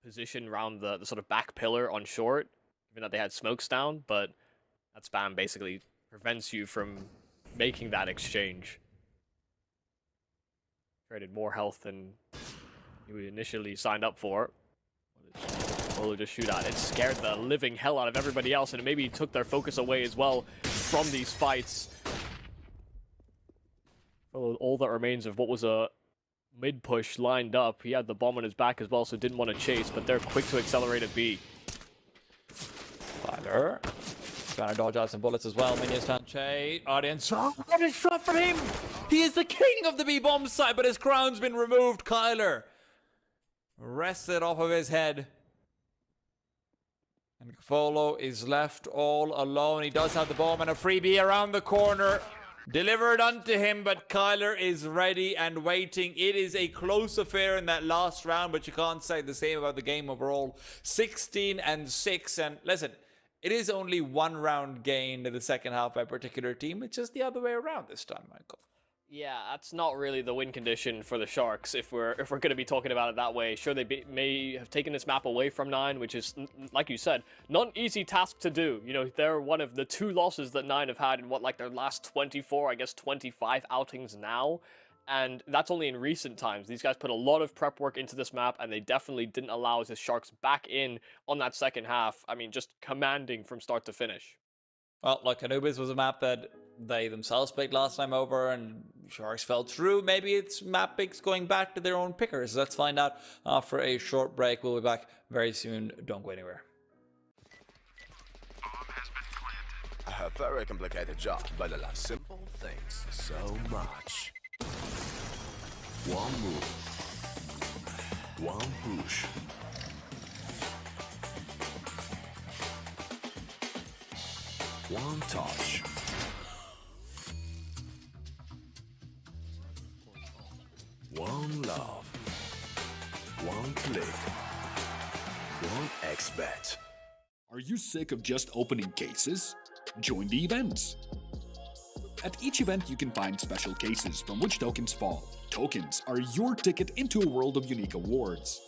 position around the sort of back pillar on short, even that they had smokes down, but that spam basically prevents you from making that exchange. Traded more health than you initially signed up for. Polo just shoot at it. Scared the living hell out of everybody else, and it maybe took their focus away as well from these fights. All that remains of what was a mid push lined up. He had the bomb on his back as well, so didn't want to chase, but they're quick to accelerate a B. Tyler trying to dodge out some bullets as well. Minions found Che. Audience. Oh, what a shot for him! He is the king of the B bomb site, but his crown's been removed. Kyler rested off of his head. And Folo is left all alone. He does have the bomb and a freebie around the corner. Delivered unto him, but Kyler is ready and waiting. It is a close affair in that last round, but you can't say the same about the game overall. 16-6, and listen, it is only one round gained in the second half by a particular team. It's just the other way around this time, Michael. Yeah, that's not really the win condition for the Sharks if we're going to be talking about it that way. Sure, they may have taken this map away from 9, which is, like you said, not an easy task to do. You know, they're one of the 2 losses that 9 have had in what, like their last 24, I guess 25 outings now. And that's only in recent times. These guys put a lot of prep work into this map, and they definitely didn't allow the Sharks back in on that second half. I mean, just commanding from start to finish. Well, like Anubis was a map that they themselves picked last time over, and Sharks fell through. Maybe it's map picks going back to their own pickers. Let's find out after a short break. We'll be back very soon. Don't go anywhere. A very complicated job, but I love simple things so much. One move, one push. One touch. One love. One click. One XBet. Are you sick of just opening cases? Join the events. At each event, you can find special cases from which tokens fall. Tokens are your ticket into a world of unique awards.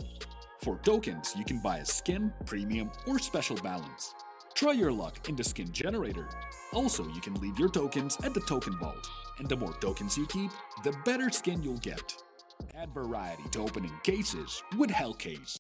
For tokens, you can buy a skin, premium, or special balance. Try your luck in the skin generator. Also, you can leave your tokens at the token vault, and the more tokens you keep, the better skin you'll get. Add variety to opening cases with Hellcase.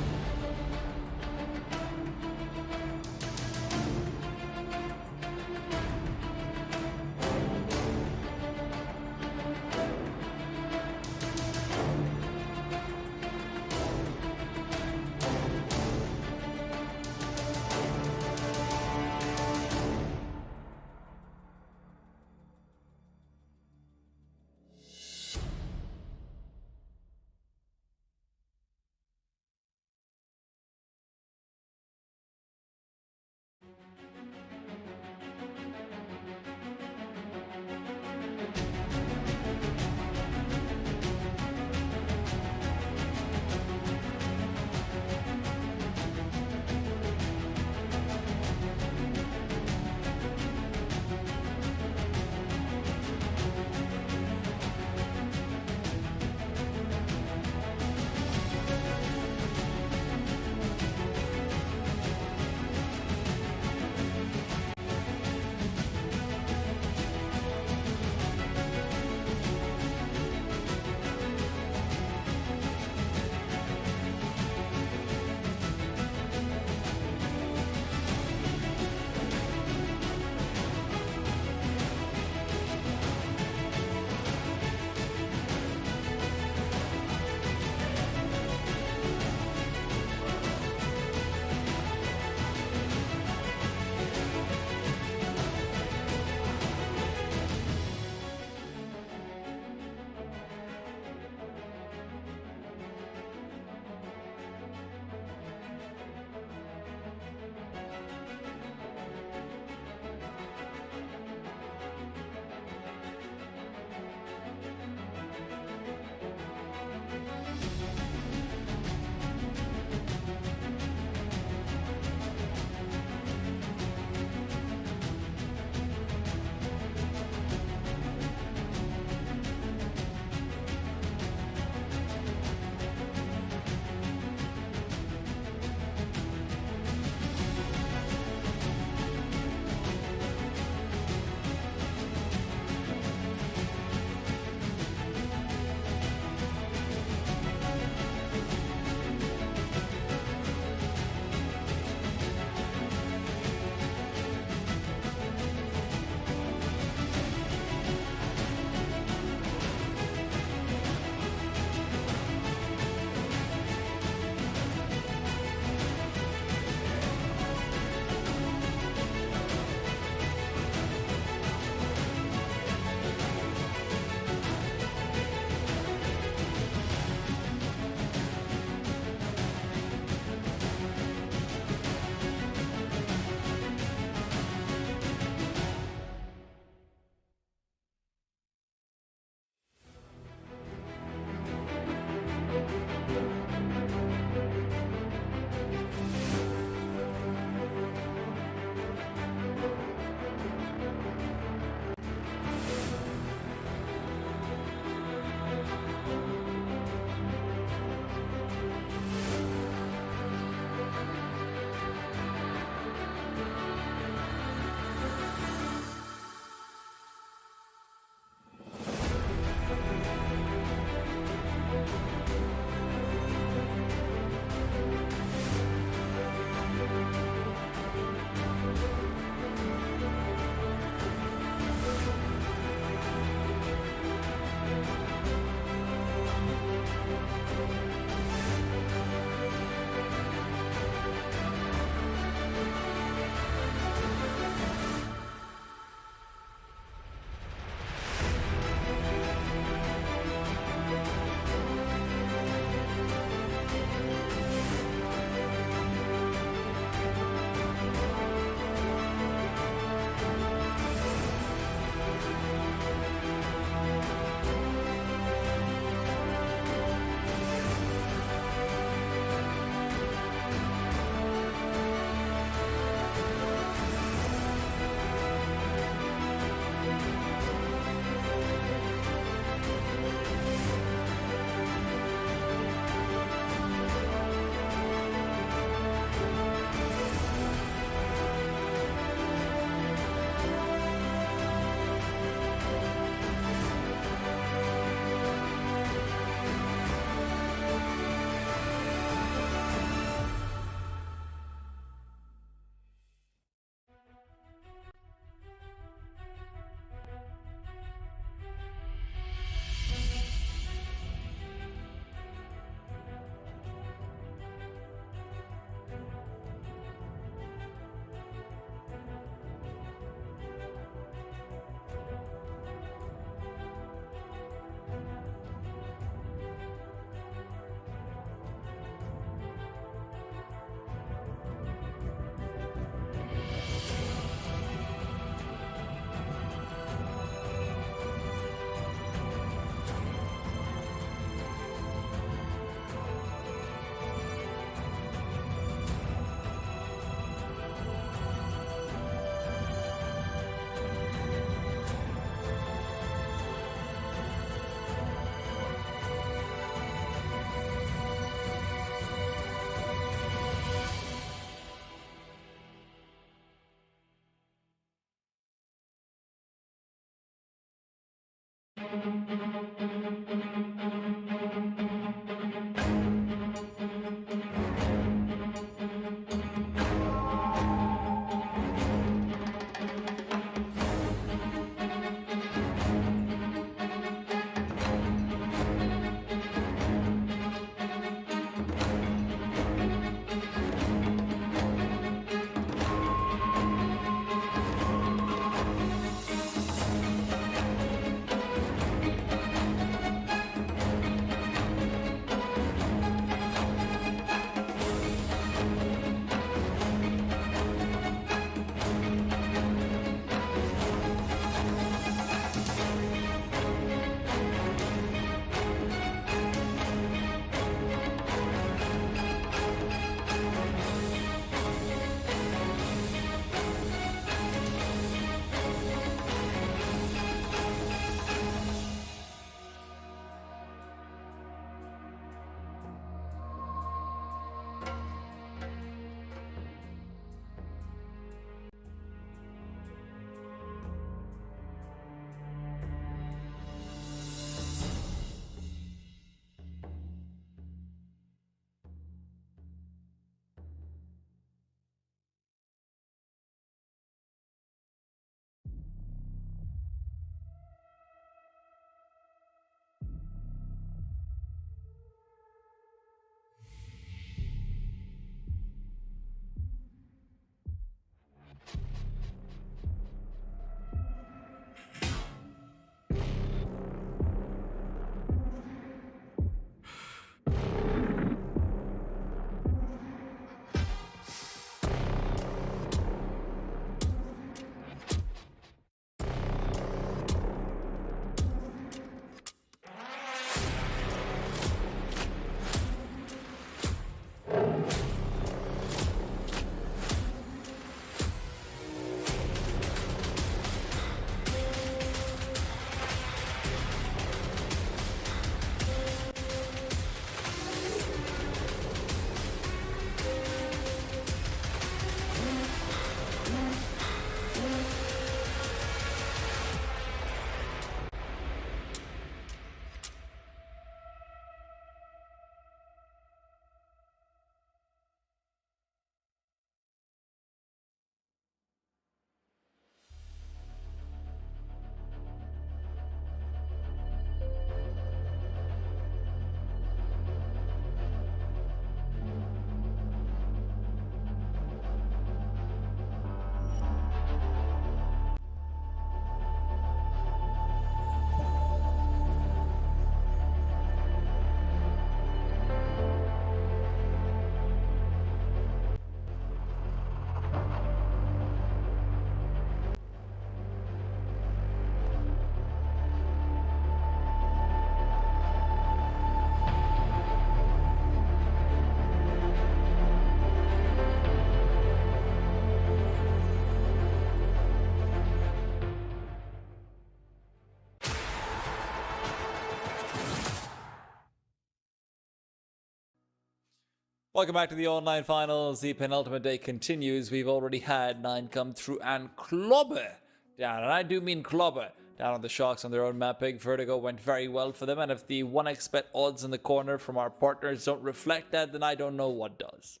Welcome back to the online finals. The penultimate day continues. We've already had 9 come through and clobber down, and I do mean clobber down on the Sharks on their own mapping. Vertigo went very well for them, and if the 1xbet odds in the corner from our partners don't reflect that, then I don't know what does.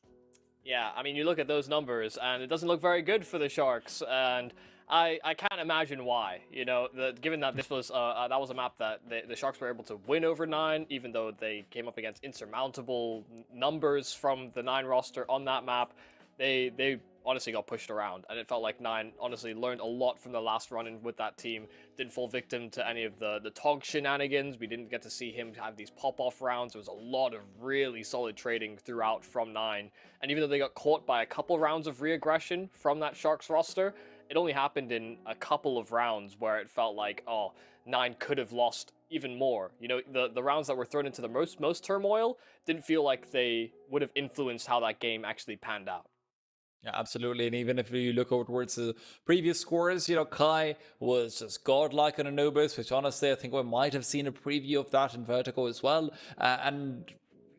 Yeah, I mean, you look at those numbers, and it doesn't look very good for the Sharks, and I can't imagine why. You know, given that this was that was a map that the Sharks were able to win over 9, even though they came up against insurmountable numbers from the 9 roster on that map, they honestly got pushed around, and it felt like 9 honestly learned a lot from the last run-in with that team. Didn't fall victim to any of the Tog shenanigans. We didn't get to see him have these pop-off rounds. There was a lot of really solid trading throughout from 9, and even though they got caught by a couple rounds of re-aggression from that Sharks roster, it only happened in a couple of rounds where it felt like, oh, 9 could have lost even more. You know, the rounds that were thrown into the most turmoil didn't feel like they would have influenced how that game actually panned out. Yeah, absolutely. And even if you look over towards the previous scores, you know, Kai was just godlike on Anubis, which honestly, I think we might have seen a preview of that in Vertigo as well. And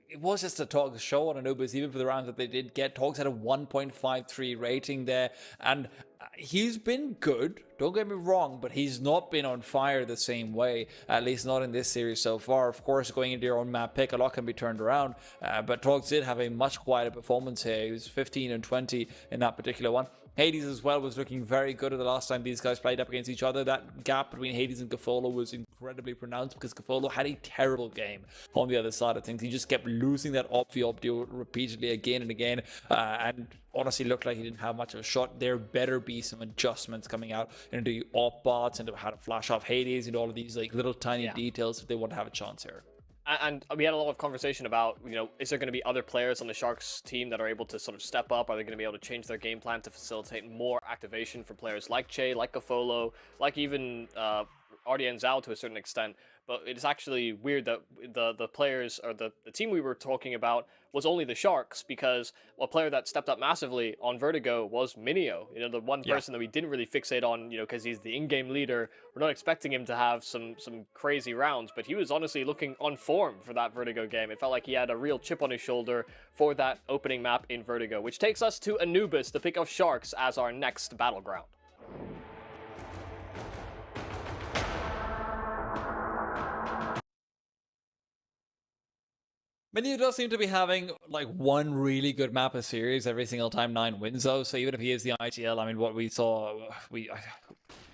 it was just a Togs show on Anubis, even for the rounds that they did get. Togs had a 1.53 rating there. And he's been good, don't get me wrong, but he's not been on fire the same way, at least not in this series so far. Of course, going into your own map pick, a lot can be turned around, but Trogs did have a much quieter performance here. He was 15 and 20 in that particular one. Hades as well was looking very good at the last time these guys played up against each other. That gap between Hades and Gafolo was incredibly pronounced because Gafolo had a terrible game on the other side of things. He just kept losing that op duel repeatedly again and again, and honestly looked like he didn't have much of a shot. There better be some adjustments coming out into the op bots, into how to flash off Hades, and all of these like little tiny details if they want to have a chance here. And we had a lot of conversation about, you know, is there going to be other players on the Sharks team that are able to sort of step up? Are they going to be able to change their game plan to facilitate more activation for players like Che, like Gafolo, like even RDN Zhao to a certain extent? But it's actually weird that the players, or the team we were talking about, was only the Sharks, because a player that stepped up massively on Vertigo was Minio. You know, the one person that we didn't really fixate on, you know, because he's the in-game leader. We're not expecting him to have some crazy rounds, but he was honestly looking on form for that Vertigo game. It felt like he had a real chip on his shoulder for that opening map in Vertigo, which takes us to Anubis, the pick of Sharks, as our next battleground. Menu does seem to be having like one really good map a series every single time 9 wins though. So even if he is the ITL, I mean, what we saw,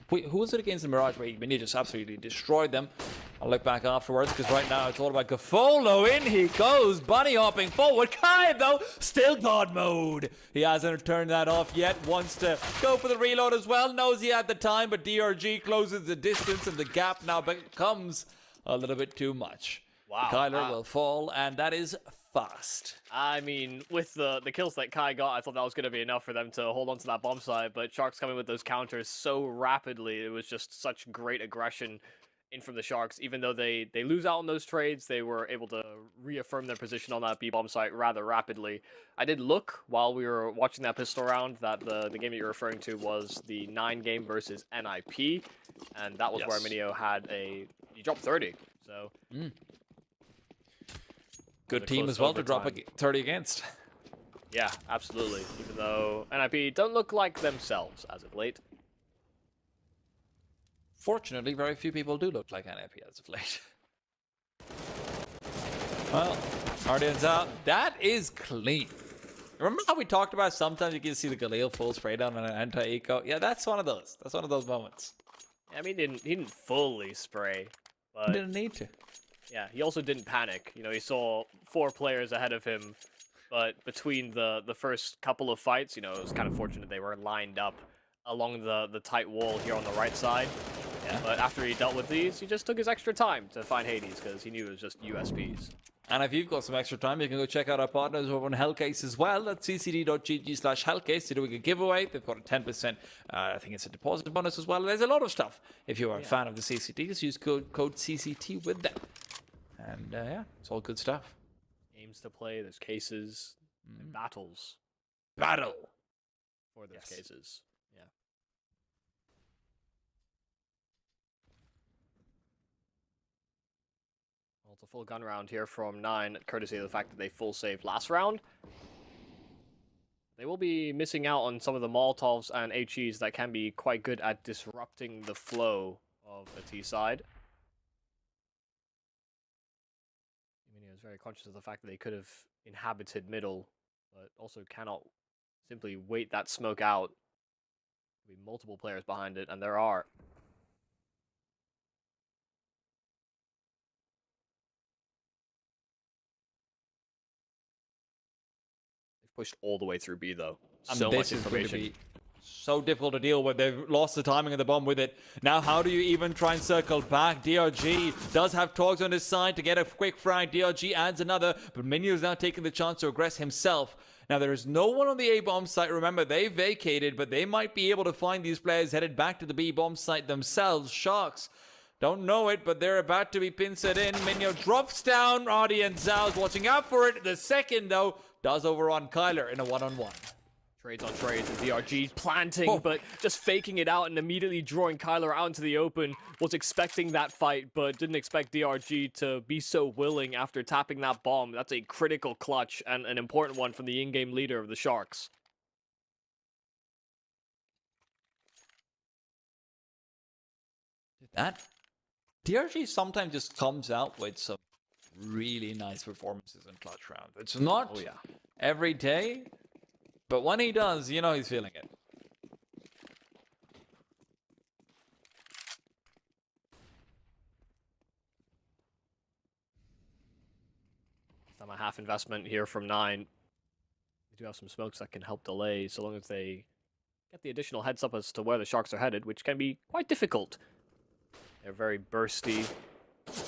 who was it against the Mirage where Menu just absolutely destroyed them? I'll look back afterwards because right now it's all about Gafolo. In he goes, bunny hopping forward. Kai though, still God mode. He hasn't turned that off yet. Wants to go for the reload as well. Knows he had the time, but DRG closes the distance and the gap now becomes a little bit too much. Wow. Kyler will fall, and that is fast. I mean, with the kills that Kai got, I thought that was going to be enough for them to hold on to that bomb site, but Sharks coming with those counters so rapidly. It was just such great aggression in from the Sharks. Even though they lose out on those trades, they were able to reaffirm their position on that B-bomb site rather rapidly. I did look while we were watching that pistol round that the game that you're referring to was the 9 game versus NIP, and that was where Minio had he dropped 30, so... Good team as well to drop 30 against. Yeah, absolutely. Even though NIP don't look like themselves as of late. Fortunately, very few people do look like NIP as of late. Well, Guardians out. That is clean. Remember how we talked about sometimes you can see the Galil full spray down on an anti-eco? Yeah, that's one of those. That's one of those moments. I mean, he didn't fully spray, but... He didn't need to. Yeah, he also didn't panic. You know, he saw 4 players ahead of him, but between the first couple of fights, you know, it was kind of fortunate they were lined up along the tight wall here on the right side. Yeah. But after he dealt with these, he just took his extra time to find Hades, because he knew it was just USPs. And if you've got some extra time, you can go check out our partners over on Hellcase as well at cct.gg/Hellcase. They're doing a giveaway. They've got a 10%, I think it's a deposit bonus as well. There's a lot of stuff. If you're a fan of the CCT, just use code CCT with them. And yeah, it's all good stuff. Games to play, there's cases, and battles. Battle! For those cases. Yeah. Well, it's a full gun round here from 9, courtesy of the fact that they full saved last round. They will be missing out on some of the Molotovs and HEs that can be quite good at disrupting the flow of the T side. Is very conscious of the fact that they could have inhabited middle, but also cannot simply wait that smoke out. There'll be multiple players behind it, and there are. They've pushed all the way through B, though. So much information. So difficult to deal with. They've lost the timing of the bomb with it. Now, how do you even try and circle back? DRG does have Togs on his side to get a quick frag. DRG adds another, but Minu is now taking the chance to aggress himself. Now, there is no one on the A-bomb site. Remember, they vacated, but they might be able to find these players headed back to the B-bomb site themselves. Sharks don't know it, but they're about to be pincered in. Minio drops down. Audience Zhao's watching out for it. The second, though, does overrun Kyler in a one-on-one. Trades on trades, and DRG planting, but just faking it out and immediately drawing Kyler out into the open. Was expecting that fight, but didn't expect DRG to be so willing after tapping that bomb. That's a critical clutch and an important one from the in-game leader of the Sharks. That DRG sometimes just comes out with some really nice performances in clutch rounds. It's not Oh, yeah. every day, but when he does, you know he's feeling it. I'm a half investment here from 9. We do have some smokes that can help delay, so long as they get the additional heads up as to where the Sharks are headed, which can be quite difficult. They're very bursty.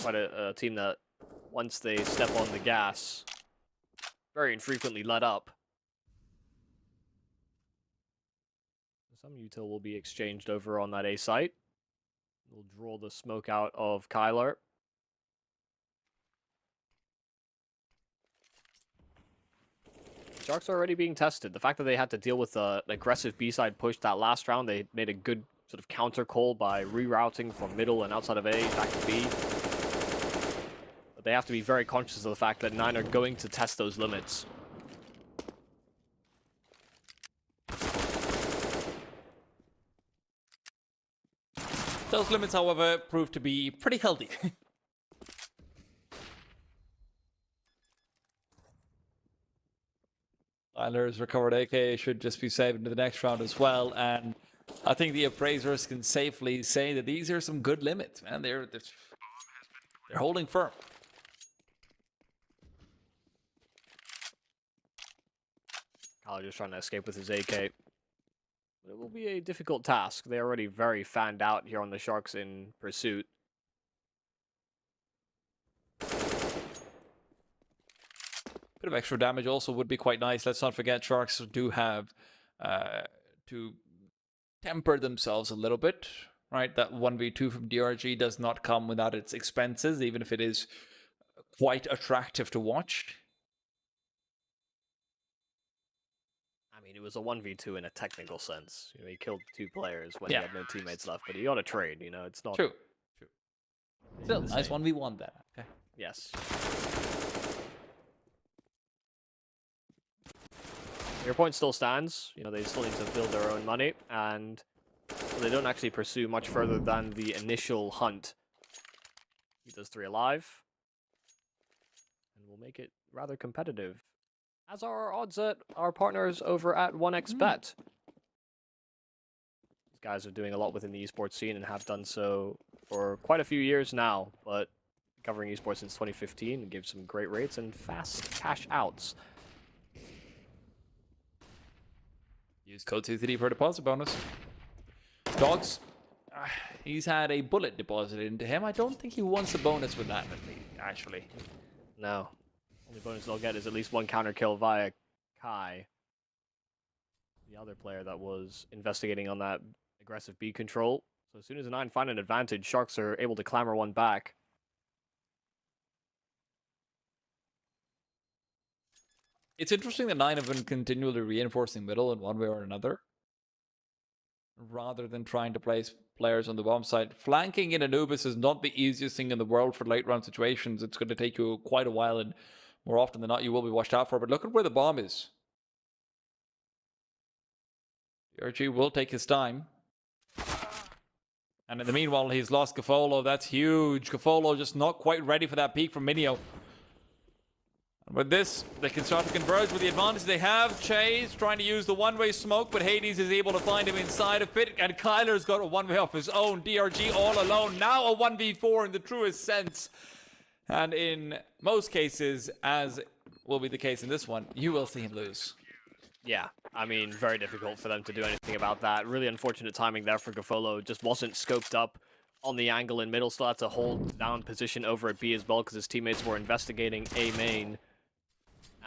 Quite a team that, once they step on the gas, very infrequently let up. Some util will be exchanged over on that A site. We'll draw the smoke out of Kyler. Sharks are already being tested. The fact that they had to deal with an aggressive B-side push that last round, they made a good sort of counter call by rerouting from middle and outside of A back to B. But they have to be very conscious of the fact that 9 are going to test those limits. Those limits, however, proved to be pretty healthy. Tyler's recovered AK should just be saved into the next round as well, and I think the appraisers can safely say that these are some good limits, man. They're holding firm. Kyler just trying to escape with his AK. But it will be a difficult task. They're already very fanned out here on the Sharks in pursuit. Bit of extra damage also would be quite nice. Let's not forget Sharks do have to temper themselves a little bit, right? That 1v2 from DRG does not come without its expenses, even if it is quite attractive to watch. I mean, it was a 1v2 in a technical sense. You know, he killed 2 players when Yeah. he had no teammates left, but he got a trade, you know, it's not... True. Still, the nice same. 1v1 then. Okay. Yes. Your point still stands. You know, they still need to build their own money, and they don't actually pursue much further than the initial hunt. He does 3 alive, and we'll make it rather competitive, as are our odds at our partners over at 1xBet. These guys are doing a lot within the esports scene and have done so for quite a few years now, but covering esports since 2015 and gives some great rates and fast cash outs. Use code CCT for a deposit bonus. Dogs, he's had a bullet deposited into him. I don't think he wants a bonus with that, actually. No. Only bonus they'll get is at least 1 counter kill via Kai, the other player that was investigating on that aggressive B control. So as soon as the 9 find an advantage, Sharks are able to clamor one back. It's interesting that 9 have been continually reinforcing middle in one way or another, rather than trying to place players on the bomb side. Flanking in Anubis is not the easiest thing in the world for late round situations. It's going to take you quite a while, and more often than not, you will be watched out for. But look at where the bomb is. DRG will take his time. And in the meanwhile, he's lost Gafolo. That's huge. Gafolo just not quite ready for that peak from Minio. And with this, they can start to converge with the advantage they have. Chase trying to use the one-way smoke, but Hades is able to find him inside of it. And Kyler's got a one-way off his own. DRG all alone. Now a 1v4 in the truest sense. And in most cases, as will be the case in this one, you will see him lose. Yeah, I mean, very difficult for them to do anything about that. Really unfortunate timing there for Gafolo. Just wasn't scoped up on the angle in middle. Still had to hold down position over at B as well because his teammates were investigating A main.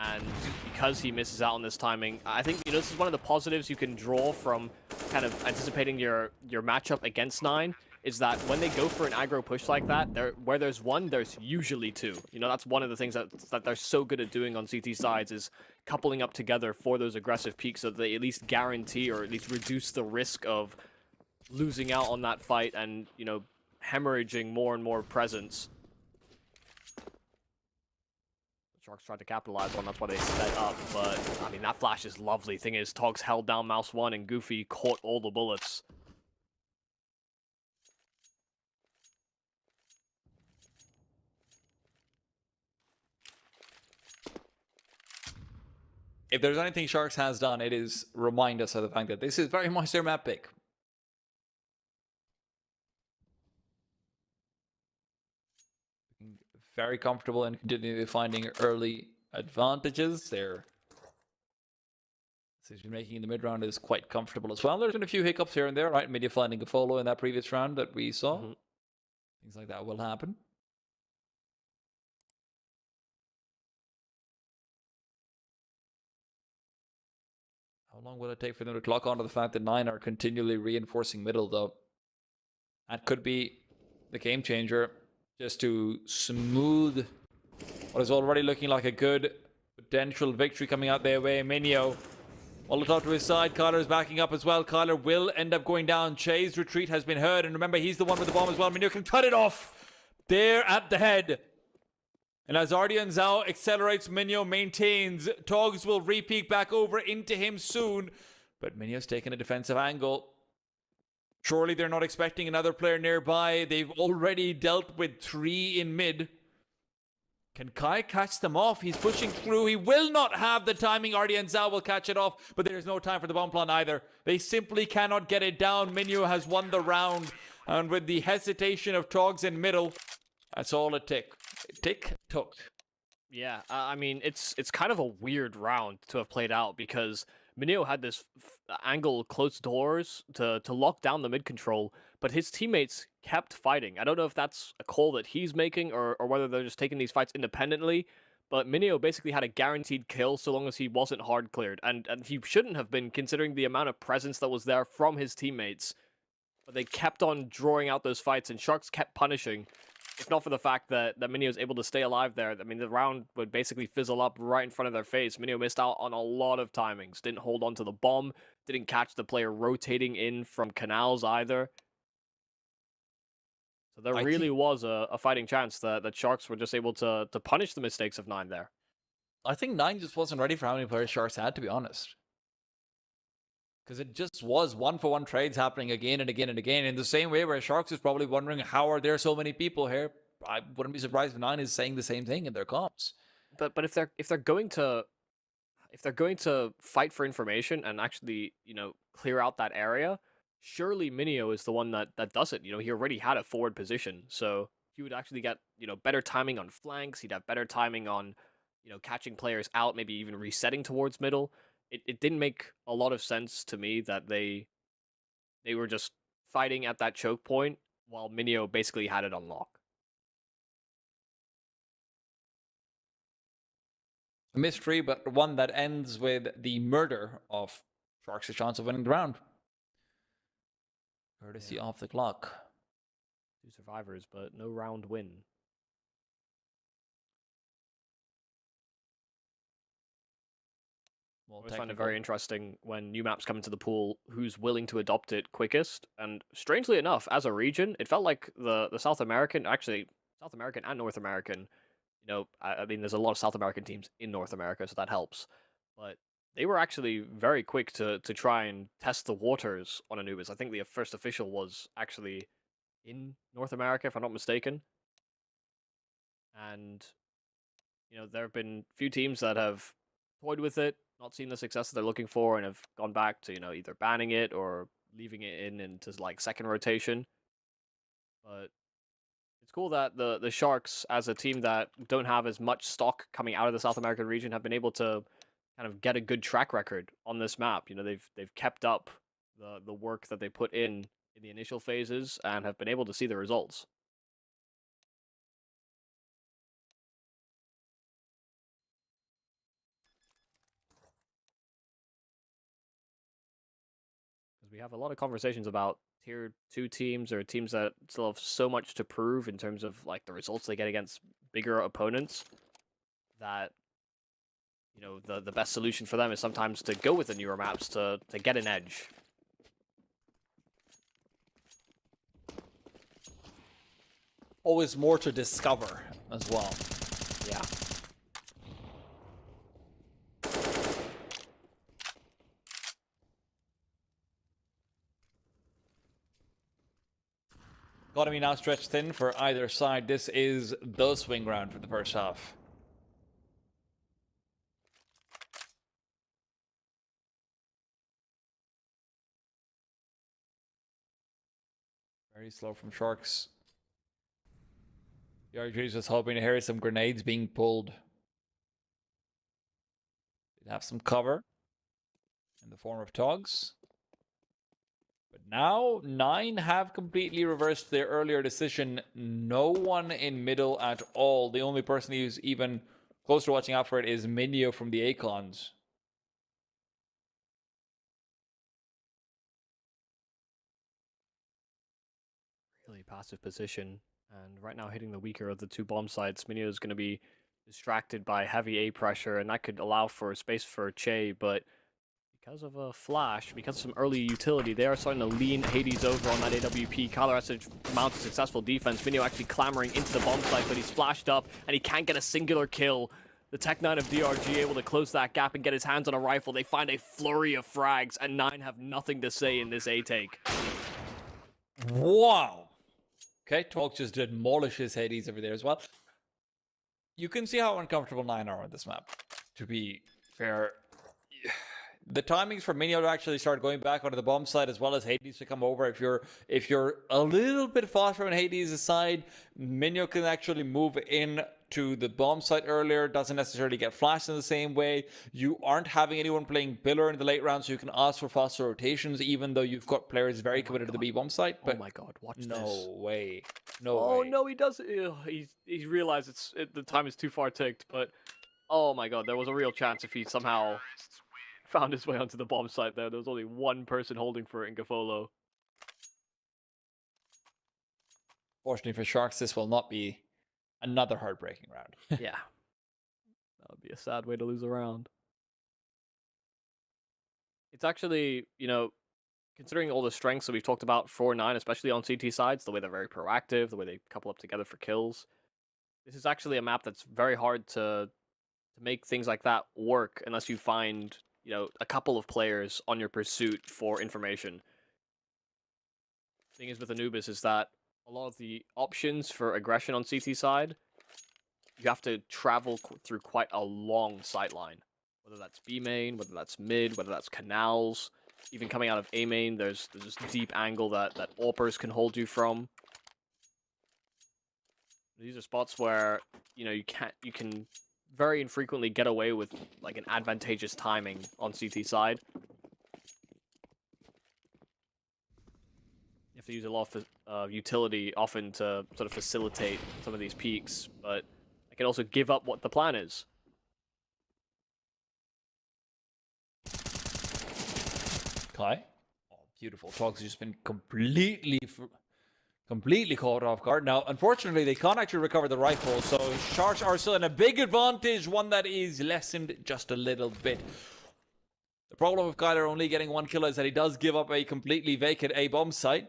And because he misses out on this timing, I think, you know, this is one of the positives you can draw from kind of anticipating your matchup against 9, is that when they go for an aggro push like that, where there's 1, there's usually 2. You know, that's one of the things that they're so good at doing on CT sides, is coupling up together for those aggressive peaks so that they at least guarantee or at least reduce the risk of losing out on that fight and, you know, hemorrhaging more and more presence. Sharks tried to capitalize on, that's why they set up, but, I mean, that flash is lovely. Thing is, Togs held down Mouse 1 and Goofy caught all the bullets. if there's anything Sharks has done, it is remind us of the fact that this is very much their map pick. Very comfortable and continually finding early advantages. Their decision making in the mid round is quite comfortable as well. There's been a few hiccups here and there, right? Media finding a follow in that previous round that we saw. Things like that will happen. How long will it take for them to clock onto the fact that 9 are continually reinforcing middle, though? That could be the game changer, just to smooth what is already looking like a good potential victory coming out their way. Minio, Molotov to his side. Kyler is backing up as well. Kyler will end up going down. Che's retreat has been heard, and remember, he's the one with the bomb as well. Minio can cut it off there at the head. And as Ardian Zhao accelerates, Minio maintains. Togs will re-peek back over into him soon. But Minio's taking a defensive angle. Surely they're not expecting another player nearby. They've already dealt with 3 in mid. Can Kai catch them off? He's pushing through. He will not have the timing. Ardian Zhao will catch it off. But there's no time for the bomb plant either. They simply cannot get it down. Minio has won the round. And with the hesitation of Togs in middle, that's all it took. Yeah, I mean, it's kind of a weird round to have played out because Mineo had this angle close doors to lock down the mid control, but his teammates kept fighting. I don't know if that's a call that he's making or whether they're just taking these fights independently, but Mineo basically had a guaranteed kill so long as he wasn't hard cleared, and he shouldn't have been considering the amount of presence that was there from his teammates. But they kept on drawing out those fights, and Sharks kept punishing. If not for the fact that Minio was able to stay alive there, I mean, the round would basically fizzle up right in front of their face. Minio missed out on a lot of timings. Didn't hold on to the bomb. Didn't catch the player rotating in from canals either. So there really was a fighting chance that Sharks were just able to punish the mistakes of 9 there. I think 9 just wasn't ready for how many players Sharks had, to be honest. Because it just was 1-for-1 trades happening again and again and again. In the same way where Sharks is probably wondering, how are there so many people here? I wouldn't be surprised if 9 is saying the same thing in their comps. But if they're going to fight for information and actually, clear out that area, surely Minio is the one that does it. He already had a forward position, so he would actually get, better timing on flanks. He'd have better timing on, catching players out, maybe even resetting towards middle. It didn't make a lot of sense to me that they were just fighting at that choke point while Minio basically had it on lock. A mystery, but one that ends with the murder of Sharks' chance of winning the round. Courtesy off the clock. 2 survivors, but no round win. I always find it very interesting when new maps come into the pool, who's willing to adopt it quickest. And strangely enough, as a region, it felt like the South American and North American, I mean, there's a lot of South American teams in North America, so that helps. But they were actually very quick to try and test the waters on Anubis. I think the first official was actually in North America, if I'm not mistaken. And, there have been few teams that have toyed with it, not seen the success that they're looking for, and have gone back to, either banning it or leaving it into like second rotation. But it's cool that the Sharks, as a team that don't have as much stock coming out of the South American region, have been able to kind of get a good track record on this map. They've kept up the work that they put in the initial phases and have been able to see the results. We have a lot of conversations about tier 2 teams or teams that still have so much to prove in terms of like the results they get against bigger opponents, that the best solution for them is sometimes to go with the newer maps to get an edge. Always more to discover as well. Yeah. Economy now stretched thin for either side. This is the swing round for the first half. Very slow from Sharks. The RG is just hoping to hear some grenades being pulled. Did have some cover in the form of Togs. But now, 9 have completely reversed their earlier decision. No one in middle at all. The only person who's even close to watching out for it is Minio from the Acons. Really passive position. And right now hitting the weaker of the two bomb sites, Minio is going to be distracted by heavy A pressure, and that could allow for space for Che, but because of a flash, because of some early utility, they are starting to lean Hades over on that AWP. Kyler has to mount a successful defense. Minio actually clambering into the bomb site, but he's flashed up, and he can't get a singular kill. The Tech 9 of DRG able to close that gap and get his hands on a rifle. They find a flurry of frags, and 9 have nothing to say in this A take. Wow. Okay, Talk just demolishes Hades over there as well. You can see how uncomfortable 9 are on this map, to be fair. The timings for Minio to actually start going back onto the bomb side as well as Hades to come over. If you're a little bit faster on Hades' side, Minio can actually move in to the bomb site earlier, doesn't necessarily get flashed in the same way. You aren't having anyone playing pillar in the late round, so you can ask for faster rotations, even though you've got players very committed to the B bomb site. But oh my god, watch no this. way. No way. Oh no, he does. He's realized the time is too far ticked, but oh my god, there was a real chance if he somehow found his way onto the bomb site there. There was only one person holding for it in Gafolo. Fortunately for Sharks, this will not be another heartbreaking round. Yeah. That would be a sad way to lose a round. It's actually, considering all the strengths that we've talked about for 9, especially on CT sides, the way they're very proactive, the way they couple up together for kills, this is actually a map that's very hard to make things like that work unless you find a couple of players on your pursuit for information. The thing is with Anubis is that a lot of the options for aggression on CT side, you have to travel through quite a long sight line. Whether that's B main, whether that's mid, whether that's canals, even coming out of A main, there's this deep angle that AWPers can hold you from. These are spots where, you can very infrequently get away with like an advantageous timing on CT side. You have to use a lot of utility often to sort of facilitate some of these peaks, but I can also give up what the plan is. Kai? Oh, beautiful. Talks has just been completely caught off guard. Now, unfortunately, they can't actually recover the rifle, so Sharks are still in a big advantage, one that is lessened just a little bit. The problem with Kyler only getting 1 kill is that he does give up a completely vacant A bomb site.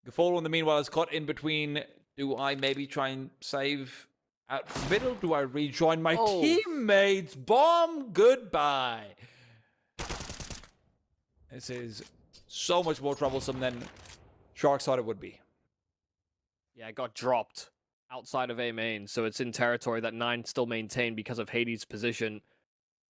Gafolo, in the meanwhile, is caught in between. Do I maybe try and save out middle? Do I rejoin my teammates? Bomb, goodbye. This is so much more troublesome than Sharks thought it would be. Yeah, it got dropped outside of A main, so it's in territory that 9 still maintain because of Hades' position.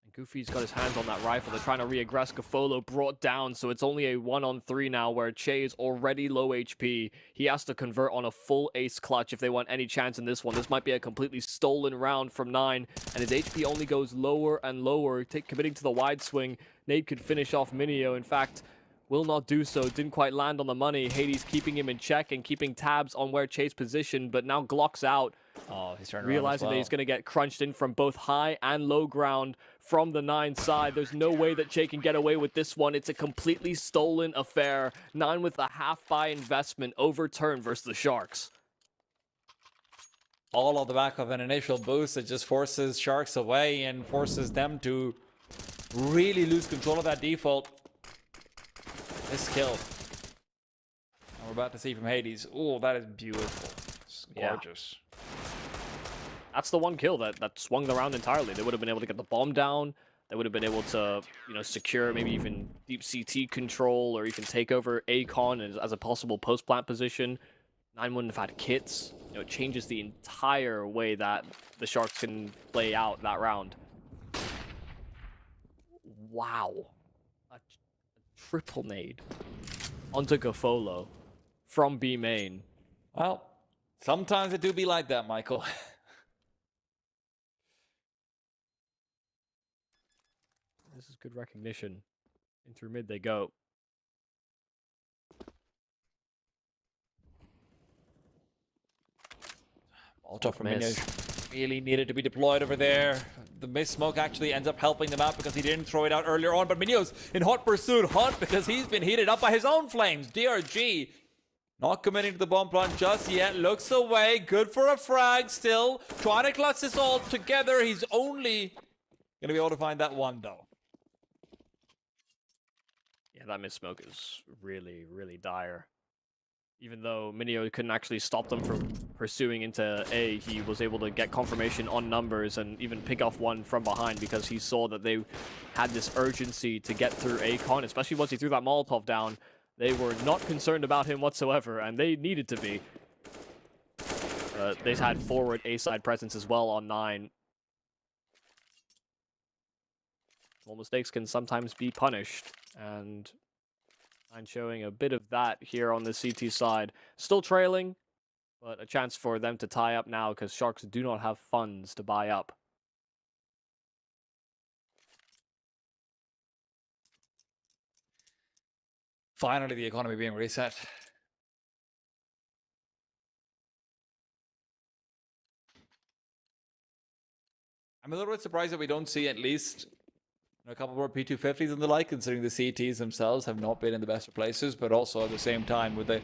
And Goofy's got his hands on that rifle. They're trying to re-aggress. Gafolo brought down, so it's only a 1-on-3 now where Che is already low HP. He has to convert on a full ace clutch if they want any chance in this one. This might be a completely stolen round from 9, and his HP only goes lower and lower. Committing to the wide swing, Nate could finish off Minio. In fact, will not do so. Didn't quite land on the money. Hades keeping him in check and keeping tabs on where Che's position, but now Glock's out. Oh, he's turning realizing that he's going to get crunched in from both high and low ground from the 9 side. There's no way that Che can get away with this one. It's a completely stolen affair. 9 with a half-buy investment overturned versus the Sharks. All on the back of an initial boost that just forces Sharks away and forces them to really lose control of that default. This kill. And we're about to see from Hades. Oh, that is beautiful. It's gorgeous. Yeah. That's the one kill that swung the round entirely. They would have been able to get the bomb down. They would have been able to, secure maybe even deep CT control or even take over Acon as a possible post-plant position. 9 wouldn't have had kits. It changes the entire way that the Sharks can play out that round. Wow. A triple nade onto Gafolo. from B main. Well, sometimes it do be like that, Michael. This is good recognition. In through mid they go. Molotov from Minio really needed to be deployed over there. The mist smoke actually ends up helping them out because he didn't throw it out earlier on. But Minio's in hot pursuit. Hot because he's been heated up by his own flames. DRG not committing to the bomb plant just yet. Looks away. Good for a frag still. Trying to clutch this all together. He's only going to be able to find that one though. Yeah, that mist smoke is really, really dire. Even though Minio couldn't actually stop them from pursuing into A, he was able to get confirmation on numbers and even pick off one from behind because he saw that they had this urgency to get through A-Con, especially once he threw that Molotov down. They were not concerned about him whatsoever, and they needed to be. They had forward A-side presence as well on 9. Small mistakes can sometimes be punished, and I'm showing a bit of that here on the CT side. Still trailing, but a chance for them to tie up now because Sharks do not have funds to buy up. Finally, the economy being reset. I'm a little bit surprised that we don't see at least a couple more P250s and the like, considering the CTs themselves have not been in the best of places, but also at the same time, with the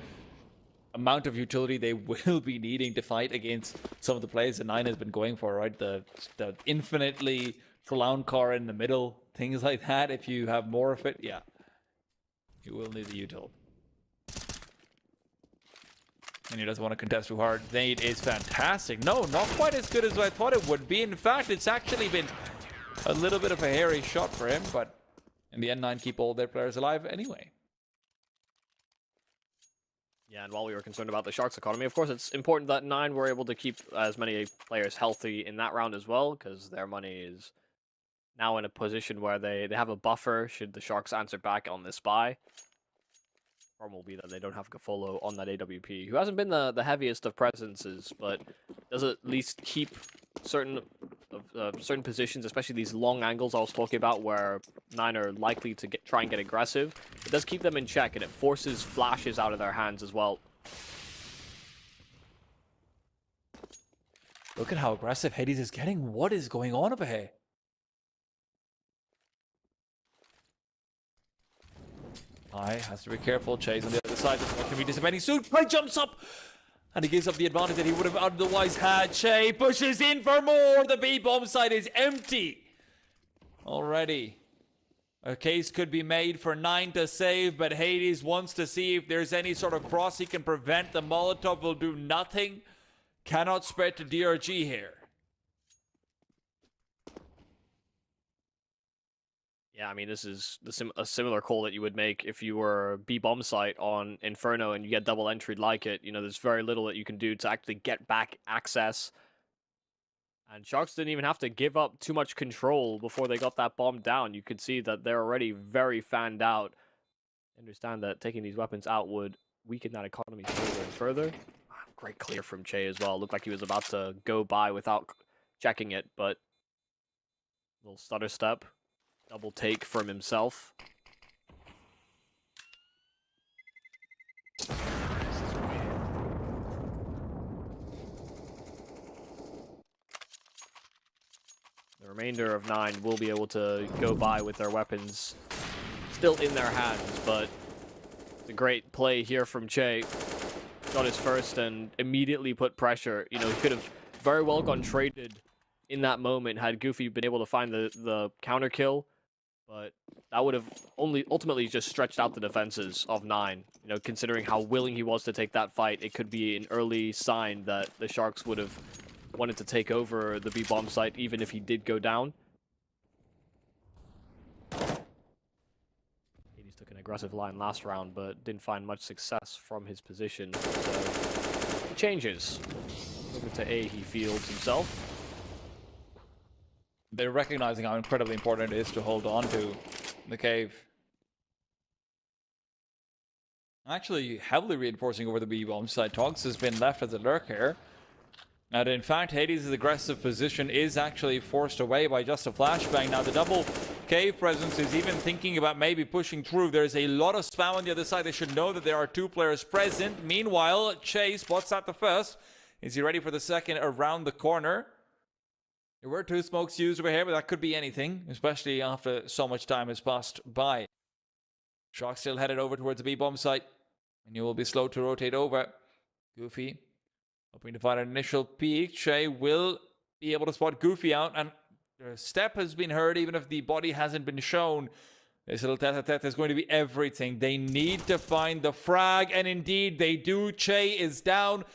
amount of utility they will be needing to fight against some of the plays that 9 has been going for, right? The infinitely clown car in the middle, things like that. If you have more of it, yeah, you will need the util. And he doesn't want to contest too hard. Nade is fantastic. No, not quite as good as I thought it would be. In fact, it's actually been a little bit of a hairy shot for him, but in the end, 9 keep all their players alive anyway. Yeah, and while we were concerned about the Sharks' economy, of course, it's important that 9 were able to keep as many players healthy in that round as well, because their money is now in a position where they have a buffer should the Sharks answer back on this buy. Problem will be that they don't have Gafolo on that AWP, who hasn't been the heaviest of presences, but does at least keep certain positions, especially these long angles I was talking about, where 9 are likely to try and get aggressive. It does keep them in check, and it forces flashes out of their hands as well. Look at how aggressive Hades is getting. What is going on over here? Has to be careful. Chase on the other side. This one can be disadvantage soon. Play jumps up. And he gives up the advantage that he would have otherwise had. Che pushes in for more. The B-bomb site is empty already. A case could be made for 9 to save, but Hades wants to see if there's any sort of cross he can prevent. The Molotov will do nothing. Cannot spread to DRG here. Yeah, I mean, this is a similar call that you would make if you were B-bomb site on Inferno and you get double entry like it. You know, there's very little that you can do to actually get back access. And Sharks didn't even have to give up too much control before they got that bomb down. You could see that they're already very fanned out. Understand that taking these weapons out would weaken that economy further and further. Great clear from Che as well. Looked like he was about to go by without checking it, but little stutter step. Double take from himself. The remainder of 9 will be able to go by with their weapons still in their hands, but it's a great play here from Che. Got his first and immediately put pressure. You know, he could have very well gone traded in that moment had Goofy been able to find the counter kill. But that would have ultimately just stretched out the defenses of 9. You know, considering how willing he was to take that fight, it could be an early sign that the Sharks would have wanted to take over the B-bomb site, even if he did go down. Hades took an aggressive line last round, but didn't find much success from his position. So, he changes. Over to A, he fields himself. They're recognizing how incredibly important it is to hold on to the cave. Actually, heavily reinforcing over the B-bomb side. Togs has been left as a lurk here. And in fact, Hades' aggressive position is actually forced away by just a flashbang. Now, the double cave presence is even thinking about maybe pushing through. There's a lot of spam on the other side. They should know that there are 2 players present. Meanwhile, Chase spots out the first. Is he ready for the second around the corner? There were 2 smokes used over here, but that could be anything, especially after so much time has passed by. Shock still headed over towards the B-bomb site, and you will be slow to rotate over. Goofy hoping to find an initial peek. Shay will be able to spot Goofy out, and the step has been heard even if the body hasn't been shown. This little tete-a-tete is going to be everything. They need to find the frag, and indeed they do. Che is down.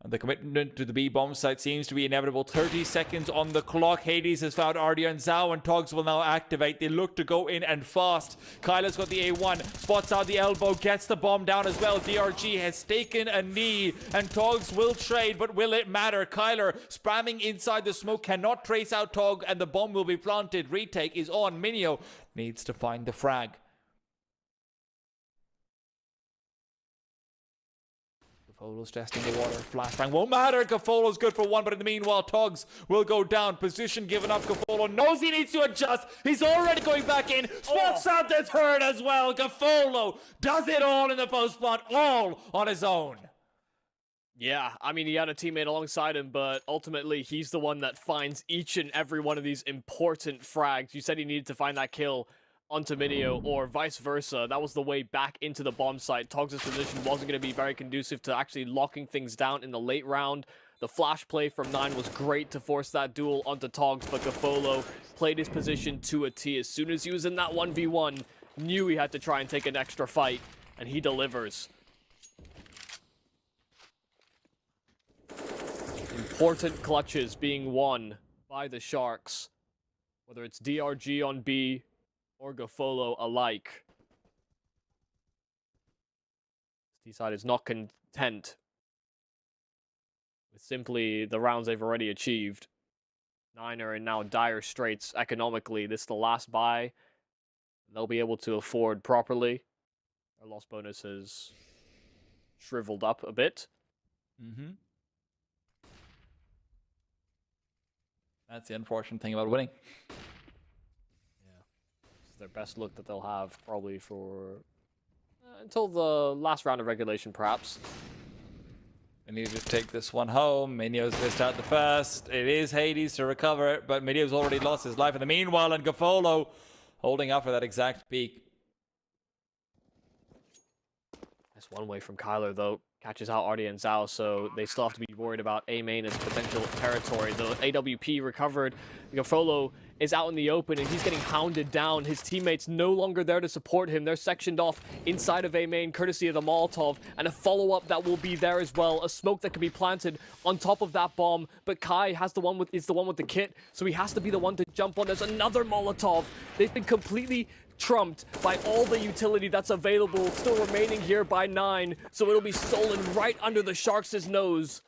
And the commitment to the B-bomb site seems to be inevitable. 30 seconds on the clock. Hades has found Ardia and Zhao, and Togs will now activate. They look to go in and fast. Kyla's got the A1, spots out the elbow, gets the bomb down as well. DRG has taken a knee, and Togs will trade, but will it matter? Kyler spamming inside the smoke, cannot trace out Tog, and the bomb will be planted. Retake is on. Minio needs to find the frag. Gafolo's testing the water. Flashbang won't matter. Gafolo's good for 1, but in the meanwhile, Togs will go down. Position given up. Gafolo knows he needs to adjust. He's already going back in. Spots out the third as well. Gafolo does it all in the post plant, all on his own. Yeah, I mean, he had a teammate alongside him, but ultimately, he's the one that finds each and every one of these important frags. You said he needed to find that kill onto Minio, or vice versa. That was the way back into the bomb site. Togs' position wasn't going to be very conducive to actually locking things down in the late round. The flash play from 9 was great to force that duel onto Togs, but Gafolo played his position to a T. As soon as he was in that 1v1, knew he had to try and take an extra fight, and he delivers. Important clutches being won by the Sharks, whether it's DRG on B or Gafolo alike. T-side is not content with simply the rounds they've already achieved. 9 are in now dire straits economically. This is the last buy they'll be able to afford properly. Their loss bonus has shriveled up a bit. That's the unfortunate thing about winning. This is their best look that they'll have probably for until the last round of regulation, perhaps. They need to take this one home. Minio's missed out the first. It is Hades to recover it, but Minio's already lost his life in the meanwhile, and Gafolo holding up for that exact peak. That's one way from Kyler, though. Catches out Artie and Zhao, so they still have to be worried about A main as potential territory. The AWP recovered. Gafolo is out in the open, and he's getting hounded down. His teammates no longer there to support him. They're sectioned off inside of A main, courtesy of the Molotov, and a follow-up that will be there as well. A smoke that can be planted on top of that bomb, but Kai is the one with the kit, so he has to be the one to jump on. There's another Molotov. They've been completely trumped by all the utility that's available, still remaining here by 9, so it'll be stolen right under the Sharks' nose.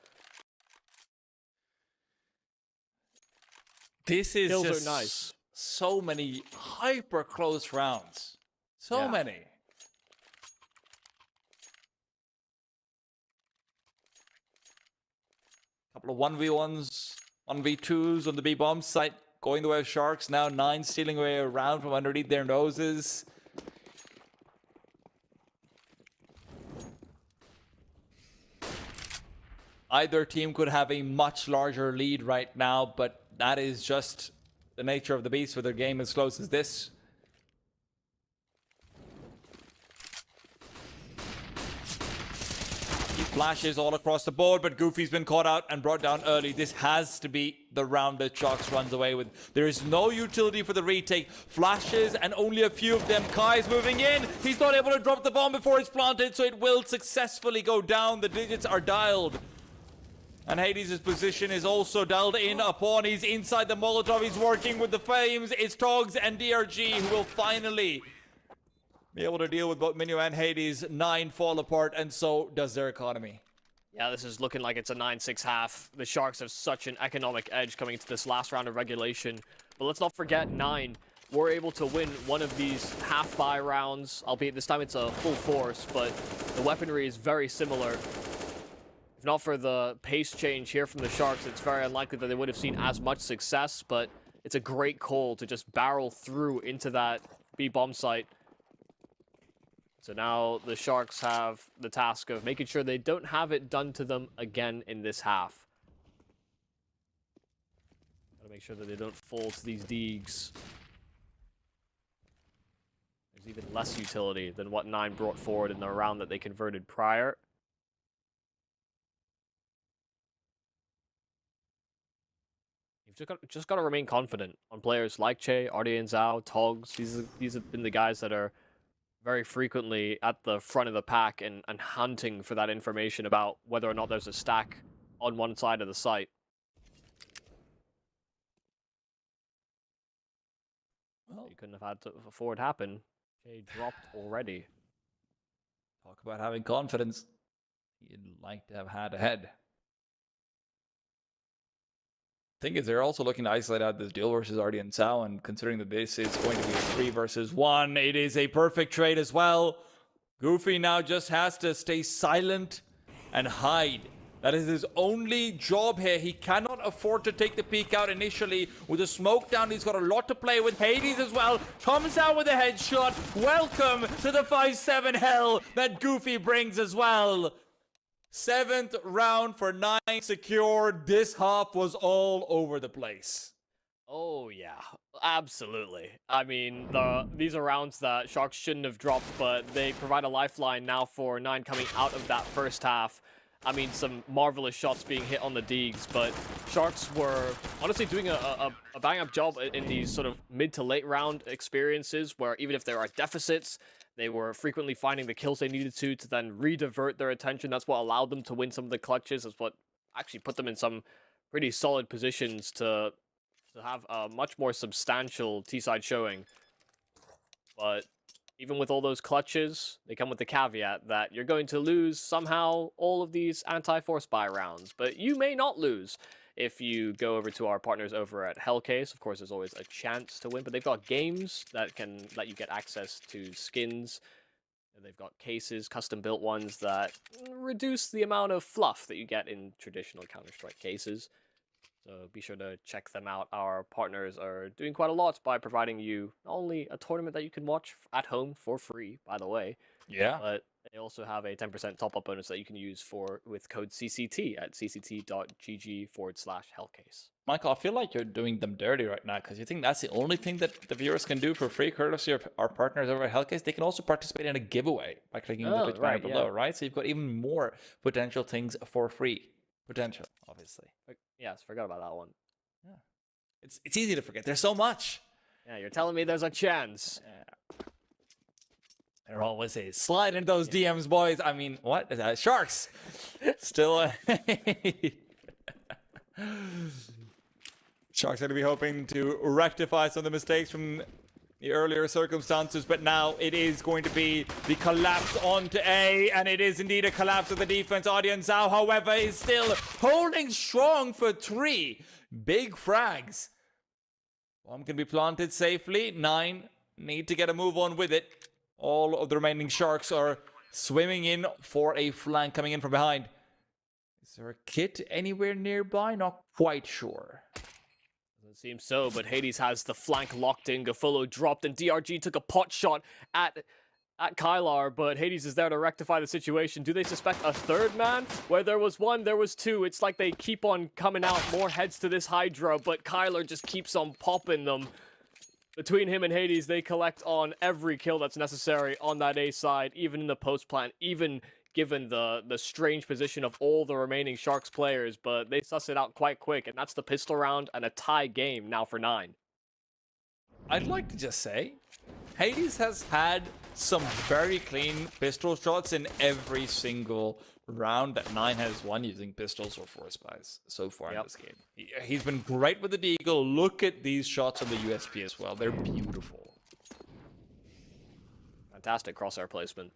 This is Kills just are nice. So many hyper close rounds. So many. Couple of 1v1s, 1v2s on the B-bomb site. Going the way of Sharks. Now 9 stealing away around from underneath their noses. Either team could have a much larger lead right now, but that is just the nature of the beast with a game as close as this. Flashes all across the board, but Goofy's been caught out and brought down early. This has to be the round that Sharks runs away with. There is no utility for the retake. Flashes and only a few of them. Kai's moving in. He's not able to drop the bomb before it's planted, so it will successfully go down. The digits are dialed. And Hades' position is also dialed in upon. He's inside the Molotov. He's working with the flames. It's Togs and DRG who will finally be able to deal with both Minio and Hades. 9 fall apart, and so does their economy. Yeah, this is looking like it's a 9-6 half. The Sharks have such an economic edge coming into this last round of regulation. But let's not forget 9. were able to win one of these half-buy rounds, albeit this time it's a full force, but the weaponry is very similar. If not for the pace change here from the Sharks, it's very unlikely that they would have seen as much success, but it's a great call to just barrel through into that B-bomb site. So now the Sharks have the task of making sure they don't have it done to them again in this half. Gotta make sure that they don't fall to these Deegs. There's even less utility than what 9 brought forward in the round that they converted prior. You've just got to remain confident on players like Che, RD and Zhao, Togs. These have been the guys that are very frequently at the front of the pack and hunting for that information about whether or not there's a stack on one side of the site. Well, you couldn't have had to afford happen. Che dropped already. Talk about having confidence. You'd like to have had ahead. Thing is, they're also looking to isolate out this duel versus RD and Sao, and considering that this is going to be a 3 versus 1, it is a perfect trade as well. Goofy now just has to stay silent and hide. That is his only job here. He cannot afford to take the peek out initially. With the smoke down, he's got a lot to play with. Hades as well comes out with a headshot. Welcome to the 5-7 hell that Goofy brings as well. 7th round for 9 secured. This half was all over the place. Oh, yeah. Absolutely. I mean, these are rounds that Sharks shouldn't have dropped, but they provide a lifeline now for 9 coming out of that first half. I mean, some marvelous shots being hit on the Deegs, but Sharks were honestly doing a bang-up job in these sort of mid to late round experiences where even if there are deficits, they were frequently finding the kills they needed to then re-divert their attention. That's what allowed them to win some of the clutches. That's what actually put them in some pretty solid positions to have a much more substantial T-side showing. But even with all those clutches, they come with the caveat that you're going to lose somehow all of these anti-force buy rounds. But you may not lose if you go over to our partners over at Hellcase. Of course, there's always a chance to win, but they've got games that can let you get access to skins. And they've got cases, custom-built ones that reduce the amount of fluff that you get in traditional Counter-Strike cases. So be sure to check them out. Our partners are doing quite a lot by providing you not only a tournament that you can watch at home for free, by the way, Yeah. but they also have a 10% top-up bonus that you can use with code CCT at cct.gg/hellcase. Michael, I feel like you're doing them dirty right now because you think that's the only thing that the viewers can do for free, courtesy of our partners over at Hellcase. They can also participate in a giveaway by clicking the Twitch banner below, right? So you've got even more potential things for free. Potential, obviously. Yes, forgot about that one. Yeah. It's easy to forget. There's so much. Yeah, you're telling me there's a chance. Yeah. There always is. Slide into those DMs, boys. I mean, what? Sharks. Still. Sharks are going to be hoping to rectify some of the mistakes from the earlier circumstances, but now it is going to be the collapse onto A, and it is indeed a collapse of the defense. Audience Zhao, however, is still holding strong for 3 big frags. Bomb can be planted safely. 9 need to get a move on with it. All of the remaining Sharks are swimming in for a flank coming in from behind. Is there a kit anywhere nearby? Not quite sure. Doesn't seem so, but Hades has the flank locked in. Gafolo dropped, and DRG took a pot shot at Kylar, but Hades is there to rectify the situation. Do they suspect a third man? Where there was 1, there was 2. It's like they keep on coming out more heads to this Hydra, but Kylar just keeps on popping them. Between him and Hades, they collect on every kill that's necessary on that A side, even in the post plant, even given the strange position of all the remaining Sharks players, but they suss it out quite quick, and that's the pistol round and a tie game now for 9. I'd like to just say, Hades has had some very clean pistol shots in every single round that 9 has won using pistols or force buys so far in this game. He's been great with the Deagle. Look at these shots on the USP as well. They're beautiful. Fantastic crosshair placement.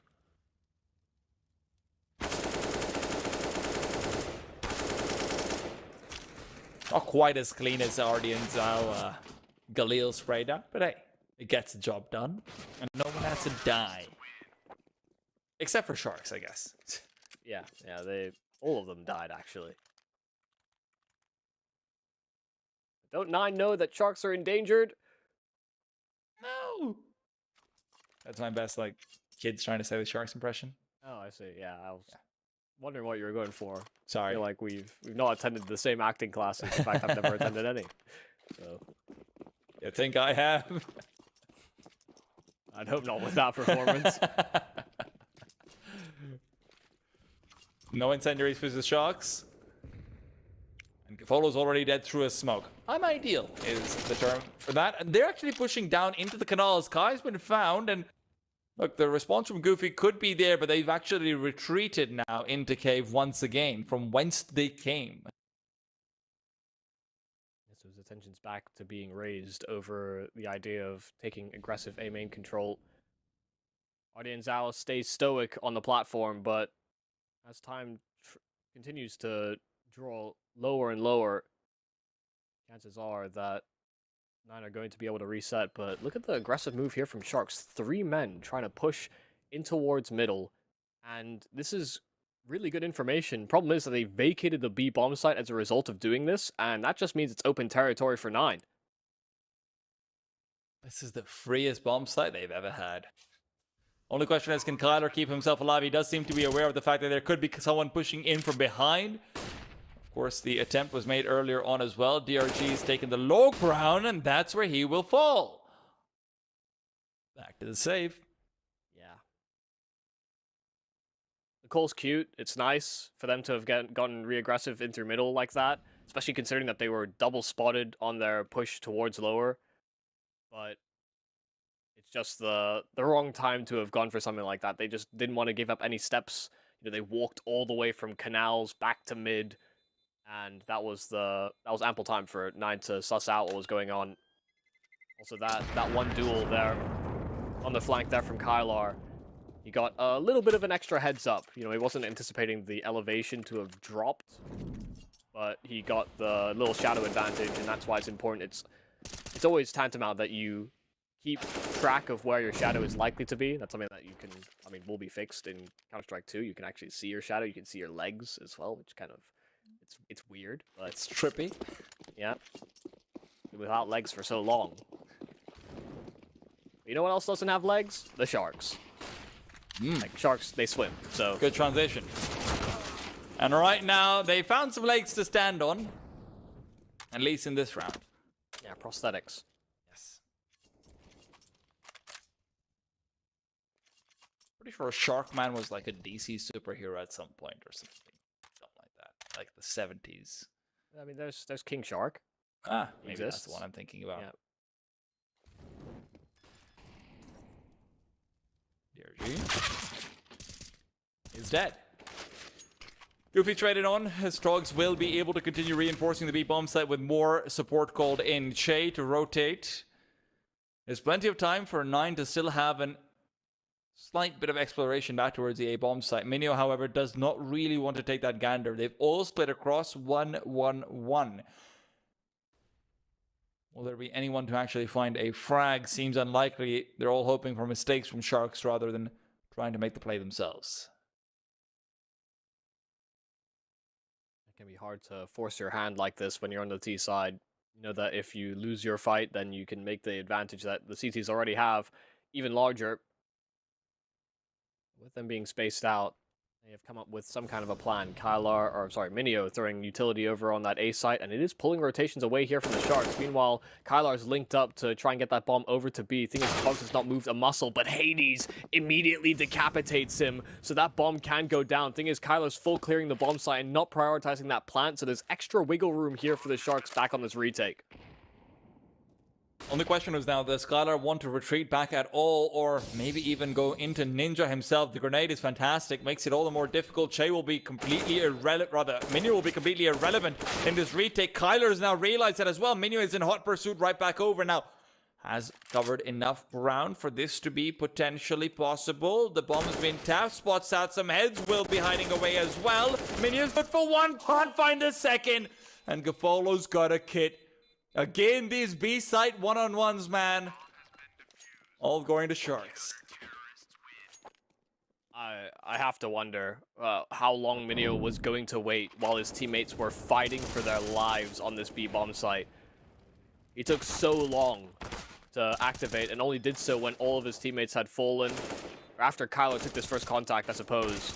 Not quite as clean as RD and Zhao Galil sprayed out, but hey, It gets the job done, and no one has to die. Except for sharks, I guess. Yeah, all of them died, actually. Don't Nine know that sharks are endangered? No! That's my best, like, kids trying to say the sharks impression. Oh, I see. Yeah, I was wondering what you were going for. I Sorry. feel like we've not attended the same acting classes. In fact, I've never attended any. So You think I have? I'd hope not with that performance. No incendiaries for the sharks. And Gafolo's already dead through a smoke. I'm ideal is the term for that. And they're actually pushing down into the canals. Kai's been found, and look, the response from Goofy could be there, but they've actually retreated now into cave once again from whence they came. So his attention's back to being raised over the idea of taking aggressive A main control. Ardian Zhao stays stoic on the platform, but as time continues to draw lower and lower, chances are that Nine are going to be able to reset. But look at the aggressive move here from Sharks. 3 men trying to push in towards middle, and this is really good information. Problem is that they vacated the B bomb site as a result of doing this, and that just means it's open territory for 9. This is the freest bomb site they've ever had. Only question is, can Kyler keep himself alive? He does seem to be aware of the fact that there could be someone pushing in from behind. Of course, the attempt was made earlier on as well. DRG is taking the low ground, and that's where he will fall. Back to the save. Yeah. The call's cute. It's nice for them to have gotten re-aggressive in through middle like that, especially considering that they were double spotted on their push towards lower. But it's just the wrong time to have gone for something like that. They just didn't want to give up any steps. You know, they walked all the way from canals back to mid, and that was ample time for 9 to suss out what was going on. Also, that one duel there on the flank there from Kylar, he got a little bit of an extra heads up. You know, he wasn't anticipating the elevation to have dropped, but he got the little shadow advantage, and that's why it's important. It's always tantamount that you keep track of where your shadow is likely to be. That's something that you can, will be fixed in Counter-Strike 2. You can actually see your shadow. You can see your legs as well, which kind of, it's weird, but It's trippy. yeah. Without legs for so long. You know what else doesn't have legs? The sharks. Like, sharks, they swim, so... Good transition. And right now, they found some legs to stand on. At least in this round. Yeah, prosthetics. Yes. Pretty sure Sharkman was like a DC superhero at some point or something. Something like that. Like the 70s. I mean, there's King Shark. Ah, maybe that's Exists. the one I'm thinking about. Yeah. DRG is dead. Goofy traded on. His Trogs will be able to continue reinforcing the B-bomb site with more support called in Che to rotate. There's plenty of time for 9 to still have a slight bit of exploration back towards the A-bomb site. Minio, however, does not really want to take that gander. They've all split across 1-1-1. Will there be anyone to actually find a frag? Seems unlikely. They're all hoping for mistakes from Sharks rather than trying to make the play themselves. It can be hard to force your hand like this when you're on the T side. You know that if you lose your fight, then you can make the advantage that the CTs already have even larger. With them being spaced out, they have come up with some kind of a plan. Minio throwing utility over on that A site, and it is pulling rotations away here from the Sharks. Meanwhile, Kylar's linked up to try and get that bomb over to B. Thing is, Cogs has not moved a muscle, but Hades immediately decapitates him, so that bomb can go down. Thing is, Kylar's full clearing the bomb site and not prioritizing that plant, so there's extra wiggle room here for the Sharks back on this retake. Only question is now, does Skylar want to retreat back at all, or maybe even go into Ninja himself? The grenade is fantastic, makes it all the more difficult. Che will be completely irrelevant, Minio will be completely irrelevant in this retake. Kyler has now realized that as well. Minio is in hot pursuit right back over now. Has covered enough ground for this to be potentially possible. The bomb has been tapped, spots out some heads, will be hiding away as well. Minio's good for one, can't find a second. And Gafolo's got a kit. Again, these B-site one-on-ones, man. All going to Sharks. I have to wonder how long Minio was going to wait while his teammates were fighting for their lives on this B-bomb site. He took so long to activate and only did so when all of his teammates had fallen. Or after Kyler took this first contact, I suppose.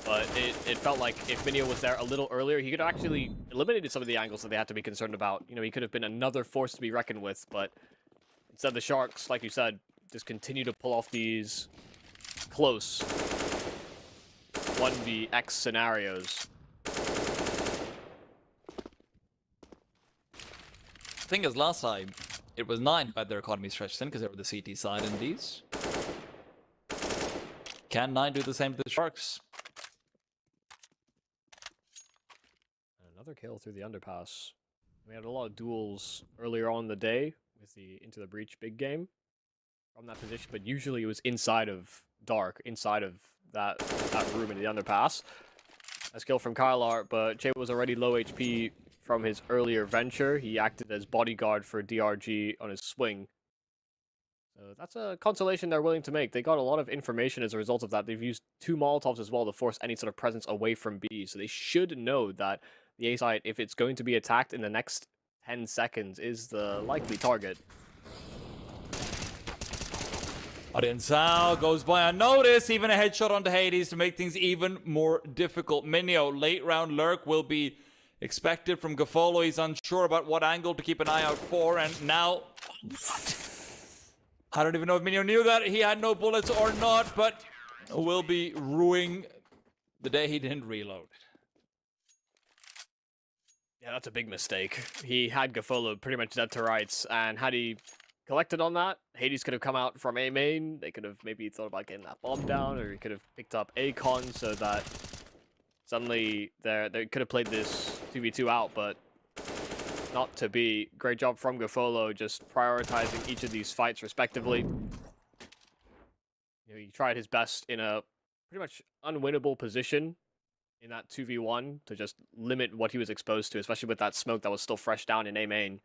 But it felt like if Minio was there a little earlier, he could have actually eliminated some of the angles that they had to be concerned about. You know, he could have been another force to be reckoned with, but instead the Sharks, like you said, just continue to pull off these close 1vx scenarios. The thing is, last time, it was 9 who had their economy stretched in because they were the CT side in these. Can 9 do the same to the Sharks? Another kill through the underpass. We had a lot of duels earlier on in the day with the Into the Breach big game from that position, but usually it was inside of Dark, inside of that room in the underpass. A skill from Kylar, but Che was already low HP from his earlier venture. He acted as bodyguard for DRG on his swing. So that's a consolation they're willing to make. They got a lot of information as a result of that. They've used 2 Molotovs as well to force any sort of presence away from B, so they should know that the A site, if it's going to be attacked in the next 10 seconds, is the likely target. Ariansao goes by unnoticed, even a headshot onto Hades to make things even more difficult. Minio, late round lurk will be expected from Gafolo. He's unsure about what angle to keep an eye out for, and now... I don't even know if Minio knew that he had no bullets or not, but will be ruining the day he didn't reload. Yeah, that's a big mistake. He had Gafolo pretty much dead to rights, and had he collected on that, Hades could have come out from A main. They could have maybe thought about getting that bomb down, or he could have picked up Acon so that suddenly they could have played this 2v2 out, but not to be. Great job from Gafolo, just prioritizing each of these fights respectively. You know, he tried his best in a pretty much unwinnable position in that 2v1 to just limit what he was exposed to, especially with that smoke that was still fresh down in A main.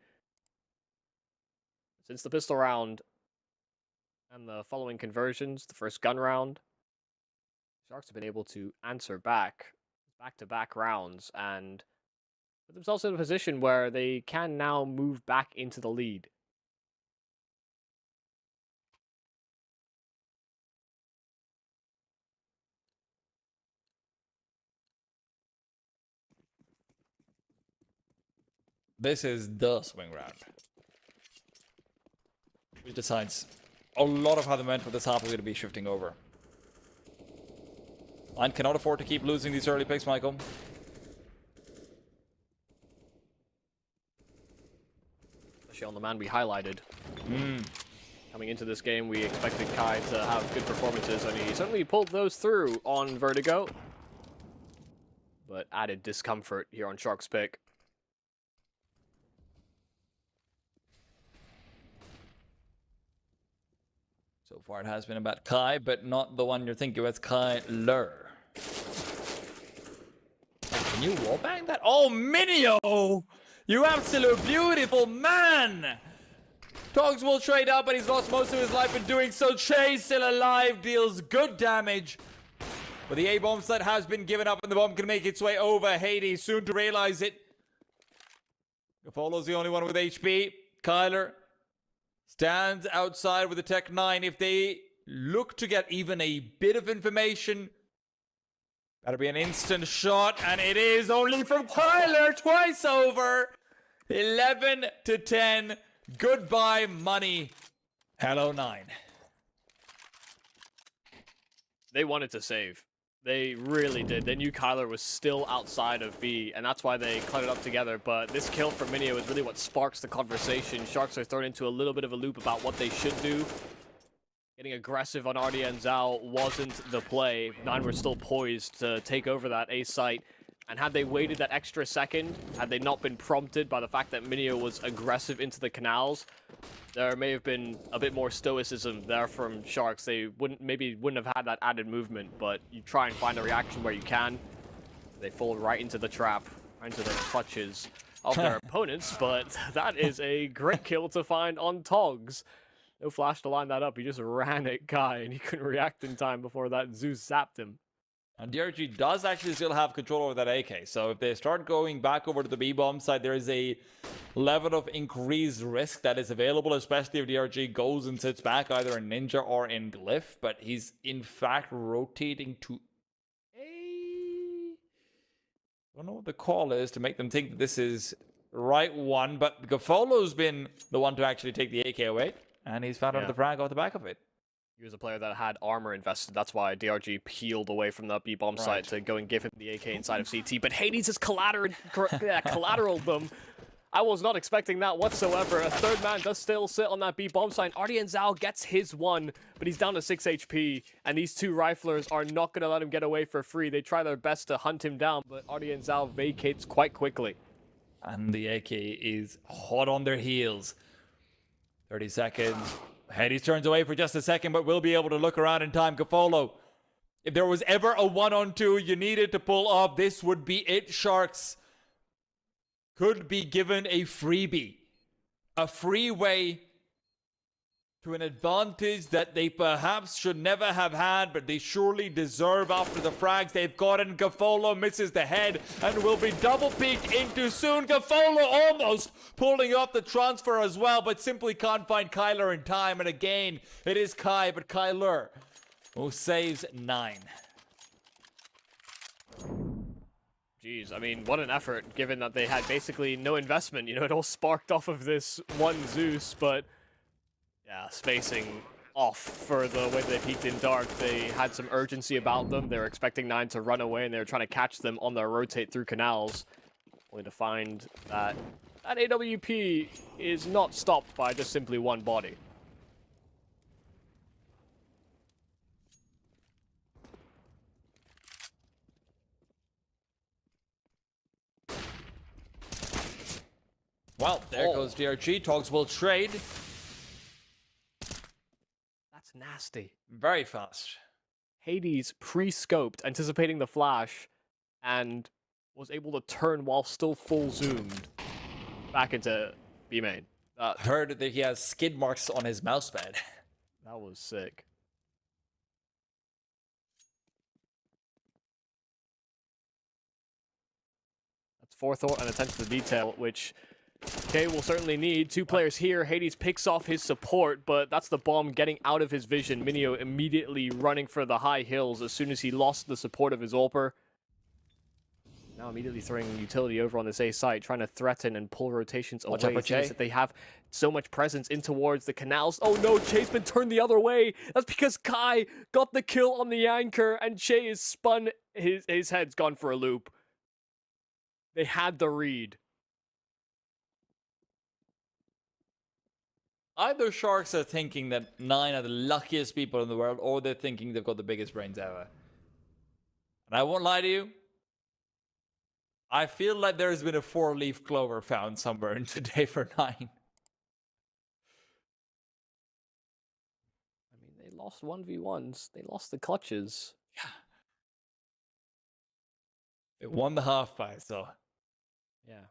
Since the pistol round and the following conversions, the first gun round, Sharks have been able to answer back-to-back rounds and put themselves in a position where they can now move back into the lead. This is the swing round, which decides a lot of how the momentum of this half is going to be shifting over. Line cannot afford to keep losing these early picks, Michael. Especially on the man we highlighted. Coming into this game, we expected Kai to have good performances, and he certainly pulled those through on Vertigo. But added discomfort here on Shark's pick. So far it has been about Kai, but not the one you're thinking of. It's Kyler. Can you wallbang that? Oh, Minio! You absolute beautiful man! Togs will trade up, but he's lost most of his life in doing so. Chase still alive, deals good damage. But the A-bomb site has been given up, and the bomb can make its way over. Hades soon to realize it. Gafolo's the only one with HP. Kyler stands outside with the Tech 9. If they look to get even a bit of information, that'll be an instant shot, and it is only from Kyler twice over. 11 to 10. Goodbye, money. Hello, 9. They wanted to save. They really did. They knew Kyler was still outside of B, and that's why they cluttered up together. But this kill from Minio is really what sparks the conversation. Sharks are thrown into a little bit of a loop about what they should do. Getting aggressive on RD and Zhao wasn't the play. 9 were still poised to take over that A site. And had they waited that extra second, had they not been prompted by the fact that Minio was aggressive into the canals, there may have been a bit more stoicism there from Sharks. They maybe wouldn't have had that added movement, but you try and find a reaction where you can. They fall right into the trap, right into the clutches of their opponents, but that is a great kill to find on Togs. No flash to line that up. He just ran at Kai, and he couldn't react in time before that Zeus zapped him. And DRG does actually still have control over that AK. So if they start going back over to the B-bomb side, there is a level of increased risk that is available, especially if DRG goes and sits back either in Ninja or in Glyph. But he's in fact rotating to A. I don't know what the call is to make them think that this is right one. But Gafolo's been the one to actually take the AK away. And he's found out the frag off the back of it. He was a player that had armor invested. That's why DRG peeled away from the B-bomb site to go and give him the AK inside of CT. But Hades has collateraled them. I was not expecting that whatsoever. A third man does still sit on that B-bomb site. Ardian Zhao gets his one, but he's down to 6 HP. And these two riflers are not going to let him get away for free. They try their best to hunt him down, but Ardian Zhao vacates quite quickly. And the AK is hot on their heels. 30 seconds. Hades turns away for just a second, but will be able to look around in time. Gafolo, if there was ever a 1-on-2 you needed to pull off, this would be it. Sharks could be given a freebie. A free way to an advantage that they perhaps should never have had, but they surely deserve after the frags they've gotten. Gafolo misses the head and will be double peeked into soon. Gafolo almost pulling off the transfer as well, but simply can't find Kyler in time. And again, it is Kai, but Kyler who saves 9. Jeez, I mean, what an effort, given that they had basically no investment. You know, it all sparked off of this one Zeus, but yeah, spacing off for the way they peaked in dark. They had some urgency about them. They were expecting 9 to run away, and they were trying to catch them on their rotate through canals. Only to find that AWP is not stopped by just simply one body. Well, there goes DRG. Togs will trade. That's nasty. Very fast. Hades pre-scoped, anticipating the flash, and was able to turn while still full zoomed back into B main. Heard that he has skid marks on his mouse pad. That was sick. That's forethought and attention to detail, which K will certainly need. 2 players here. Hades picks off his support, but that's the bomb getting out of his vision. Minio immediately running for the high hills as soon as he lost the support of his AWPer. Now immediately throwing utility over on this A site, trying to threaten and pull rotations away. It seems that they have so much presence in towards the canals. Oh no, Che's been turned the other way. That's because Kai got the kill on the anchor, and Che is spun. His head's gone for a loop. They had the read. Either Sharks are thinking that 9 are the luckiest people in the world, or they're thinking they've got the biggest brains ever. And I won't lie to you, I feel like there's been a 4-leaf clover found somewhere in today for 9. I mean, they lost 1v1s. They lost the clutches. Yeah. They won the half by, so. Yeah.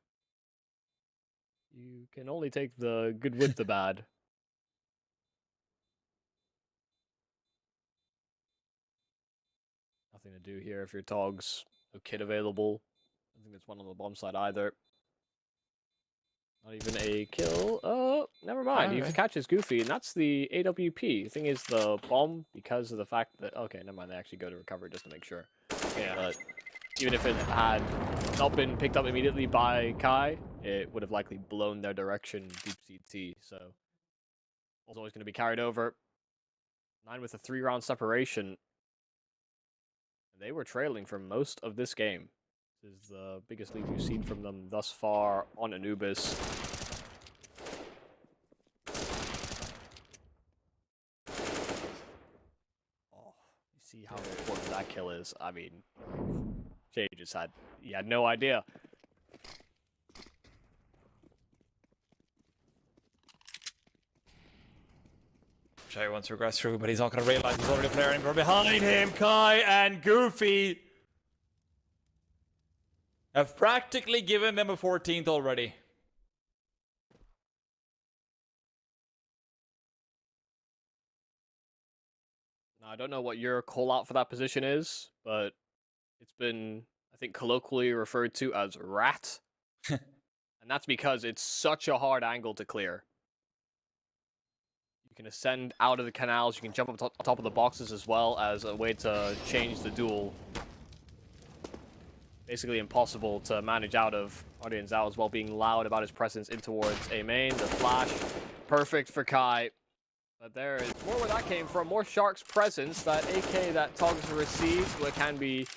You can only take the good with the bad. Nothing to do here if your Togs. No kit available. I don't think there's one on the bomb side either. Not even a kill. Oh, never mind. Okay. He catches Goofy, and that's the AWP. The thing is, the bomb, because of the fact that... Okay, never mind. They actually go to recover just to make sure. Yeah. But even if it had not been picked up immediately by Kai, it would have likely blown their direction deep CT. So, also always going to be carried over. 9 with a 3-round separation. They were trailing for most of this game. This is the biggest lead we've seen from them thus far on Anubis. Oh, you see how important that kill is? I mean, Jay just had, he had no idea. Jay wants to regress through, but he's not going to realize he's already a player in from behind him. Kai and Goofy have practically given them a 14th already. I don't know what your call out for that position is, but it's been, I think, colloquially referred to as rat. And that's because it's such a hard angle to clear. You can ascend out of the canals, you can jump up on top of the boxes as well as a way to change the duel. Basically impossible to manage out of Guardian Zhao as well, being loud about his presence in towards A main. The flash, perfect for Kai. But there is more where that came from, more Sharks presence. That AK that Togs received can be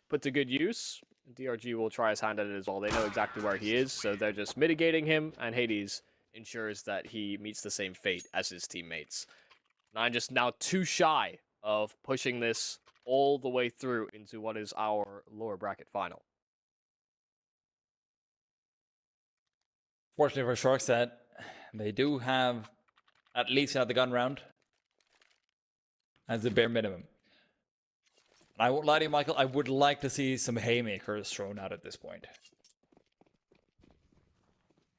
put to good use. DRG will try his hand at it as well. They know exactly where he is, so they're just mitigating him, and Hades ensures that he meets the same fate as his teammates. Nine just now too shy of pushing this all the way through into what is our lower bracket final. Fortunately for Sharks, that they do have at least another gun round as the bare minimum. I won't lie to you, Michael, I would like to see some haymakers thrown out at this point.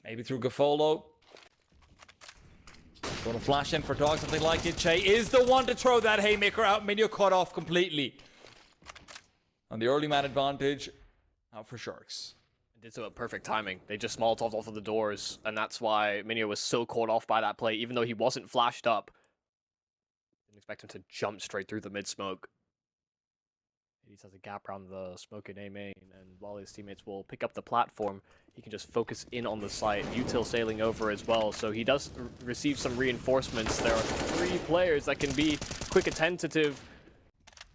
Maybe through Gaffolo. Going to flash in for Dog, something like it. Che is the one to throw that haymaker out. Minio cut off completely. On the early man advantage, out for Sharks. Did so at perfect timing. They just Molotoved off of the doors, and that's why Minio was so caught off by that play, even though he wasn't flashed up. Didn't expect him to jump straight through the mid-smoke. He has a gap around the smoke in A main, and while his teammates will pick up the platform, he can just focus in on the site. Util sailing over as well, so he does receive some reinforcements. There are 3 players that can be quick and tentative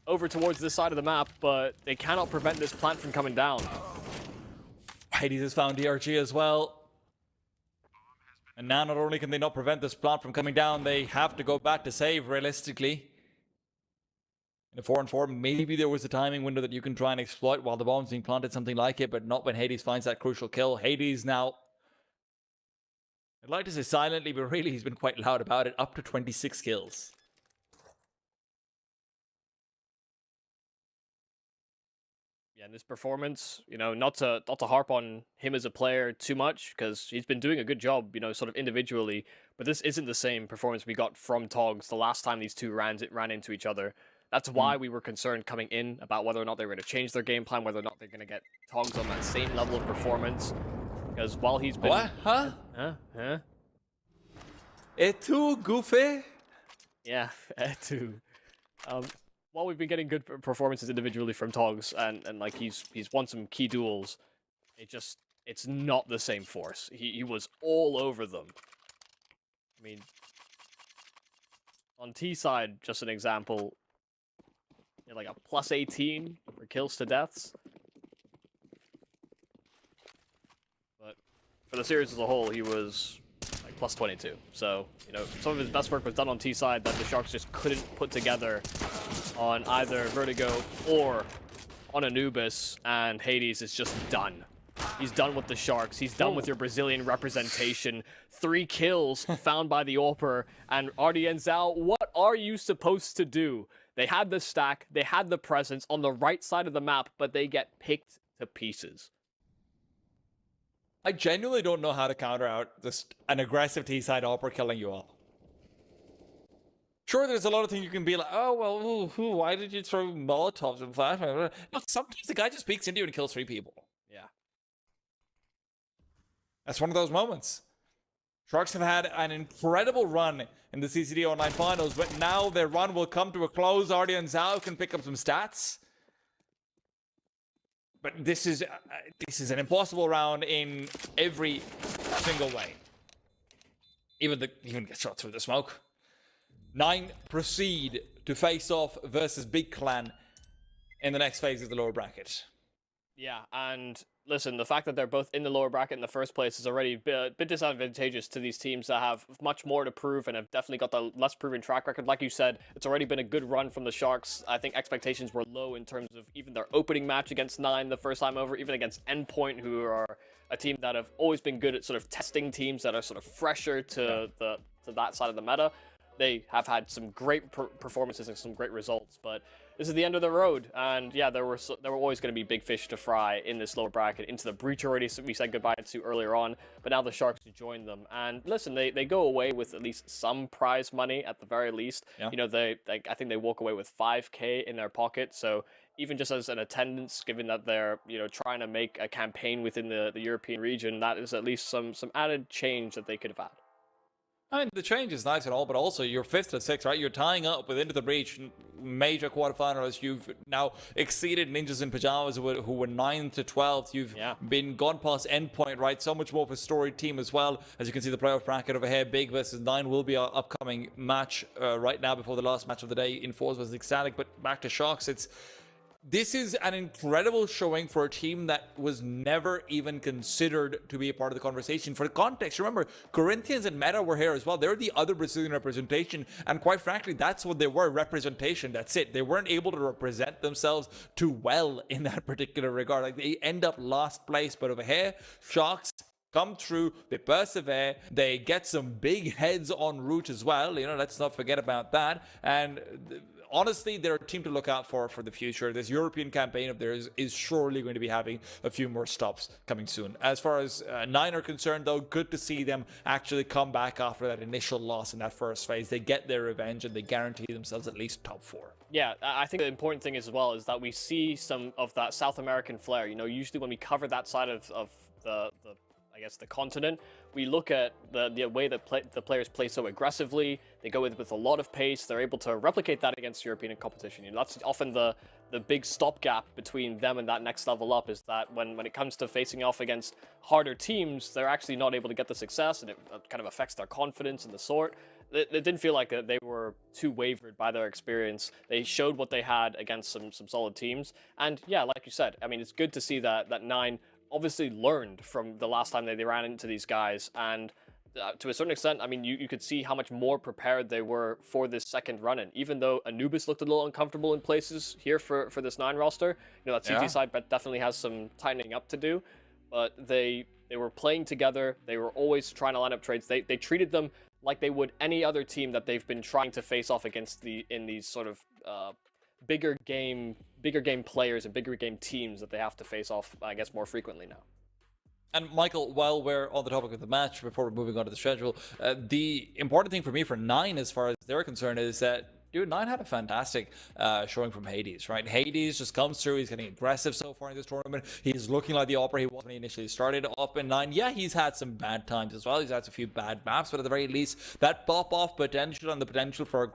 over towards this side of the map, but they cannot prevent this plant from coming down. Hades has found DRG as well. And now not only can they not prevent this plant from coming down, they have to go back to save realistically. In a 4-on-4, maybe there was a timing window that you can try and exploit while the bomb's being planted, something like it, but not when Hades finds that crucial kill. Hades now, I'd like to say silently, but really he's been quite loud about it, up to 26 kills. Yeah, in this performance, you know, not to harp on him as a player too much, because he's been doing a good job, you know, sort of individually, but this isn't the same performance we got from Togs the last time these two ran into each other. That's why we were concerned coming in about whether or not they were going to change their game plan, whether or not they're going to get Togs on that same level of performance. Because while he's been... What? Huh? Huh? Et tu, goofy? Yeah, too. While we've been getting good performances individually from Togs, and like he's won some key duels, it's not the same force. He was all over them. I mean, on T side, just an example, like a plus 18 for kills to deaths. But for the series as a whole, he was like plus 22. So, you know, some of his best work was done on T side that the Sharks just couldn't put together on either Vertigo or on Anubis, and Hades is just done. He's done with the Sharks. He's done with your Brazilian representation. 3 kills found by the AWPer, and Guardian Zhao, what are you supposed to do? They had the stack, they had the presence on the right side of the map, but they get picked to pieces. I genuinely don't know how to counter out just an aggressive T-side AWPer killing you all. Sure, there's a lot of things you can be like, oh, well, why did you throw Molotovs and flash? Look, sometimes the guy just peeks into you and kills 3 people. Yeah. That's one of those moments. Sharks have had an incredible run in the CCT Online Finals, but now their run will come to a close. Guardian Zhao can pick up some stats. But this is an impossible round in every single way. Even get shot through the smoke. 9 proceed to face off versus Big Clan in the next phase of the lower bracket. Yeah, and listen, the fact that they're both in the lower bracket in the first place is already a bit disadvantageous to these teams that have much more to prove and have definitely got the less proven track record. Like you said, it's already been a good run from the Sharks. I think expectations were low in terms of even their opening match against 9 the first time over, even against Endpoint, who are a team that have always been good at sort of testing teams that are sort of fresher to that side of the meta. they have had some great performances and some great results, but this is the end of the road. And yeah, there were always going to be big fish to fry in this lower bracket. Into the breach already, we said goodbye to earlier on, but now the Sharks join them. And listen, they go away with at least some prize money at the very least. Yeah. You know, I think they walk away with 5K in their pocket. So even just as an attendance, given that they're, you know, trying to make a campaign within the European region, that is at least some added change that they could have had. I mean, the change is nice and all, but also you're 5th to 6th, right? You're tying up with Into the Breach, major quarterfinalists. You've now exceeded Ninjas in Pajamas, who were 9th to 12th. You've been gone past Endpoint, right? So much more of a storied team as well. As you can see, the playoff bracket over here, Big versus 9 will be our upcoming match right now before the last match of the day in Force versus Ecstatic. But back to Sharks, this is an incredible showing for a team that was never even considered to be a part of the conversation. For context, remember, Corinthians and Meta were here as well. They're the other Brazilian representation, and quite frankly, that's what they were, representation. That's it. They weren't able to represent themselves too well in that particular regard. Like, they end up last place, but over here, Sharks come through, they persevere, they get some big heads en route as well. You know, let's not forget about that. And honestly, they're a team to look out for the future. This European campaign of theirs is surely going to be having a few more stops coming soon. As far as 9 are concerned, though, good to see them actually come back after that initial loss in that first phase. They get their revenge and they guarantee themselves at least top 4. Yeah, I think the important thing as well is that we see some of that South American flair. You know, usually when we cover that side of the I guess the continent, we look at the way that the players play so aggressively. They go with a lot of pace. They're able to replicate that against European competition. You know, that's often the big stopgap between them and that next level up, is that when it comes to facing off against harder teams, they're actually not able to get the success, and it kind of affects their confidence and the sort. It didn't feel like they were too wavered by their experience. They showed what they had against some solid teams. And yeah, like you said, I mean, it's good to see that 9 obviously learned from the last time they ran into these guys, and to a certain extent, I mean, you could see how much more prepared they were for this second run-in. Even though Anubis looked a little uncomfortable in places here for this 9 roster, you know, that CT side definitely has some tightening up to do, but they were playing together. They were always trying to line up trades. They treated them like they would any other team that they've been trying to face off against in these sort of bigger game players and bigger game teams that they have to face off, I guess, more frequently now. And Michael, while we're on the topic of the match, before we're moving on to the schedule, the important thing for me for 9, as far as they're concerned, is that dude, 9 had a fantastic showing from Hades, right? Hades just comes through. He's getting aggressive so far in this tournament. He's looking like the Opera he was when he initially started up in 9. Yeah, he's had some bad times as well. He's had a few bad maps, but at the very least, that pop-off potential and the potential for a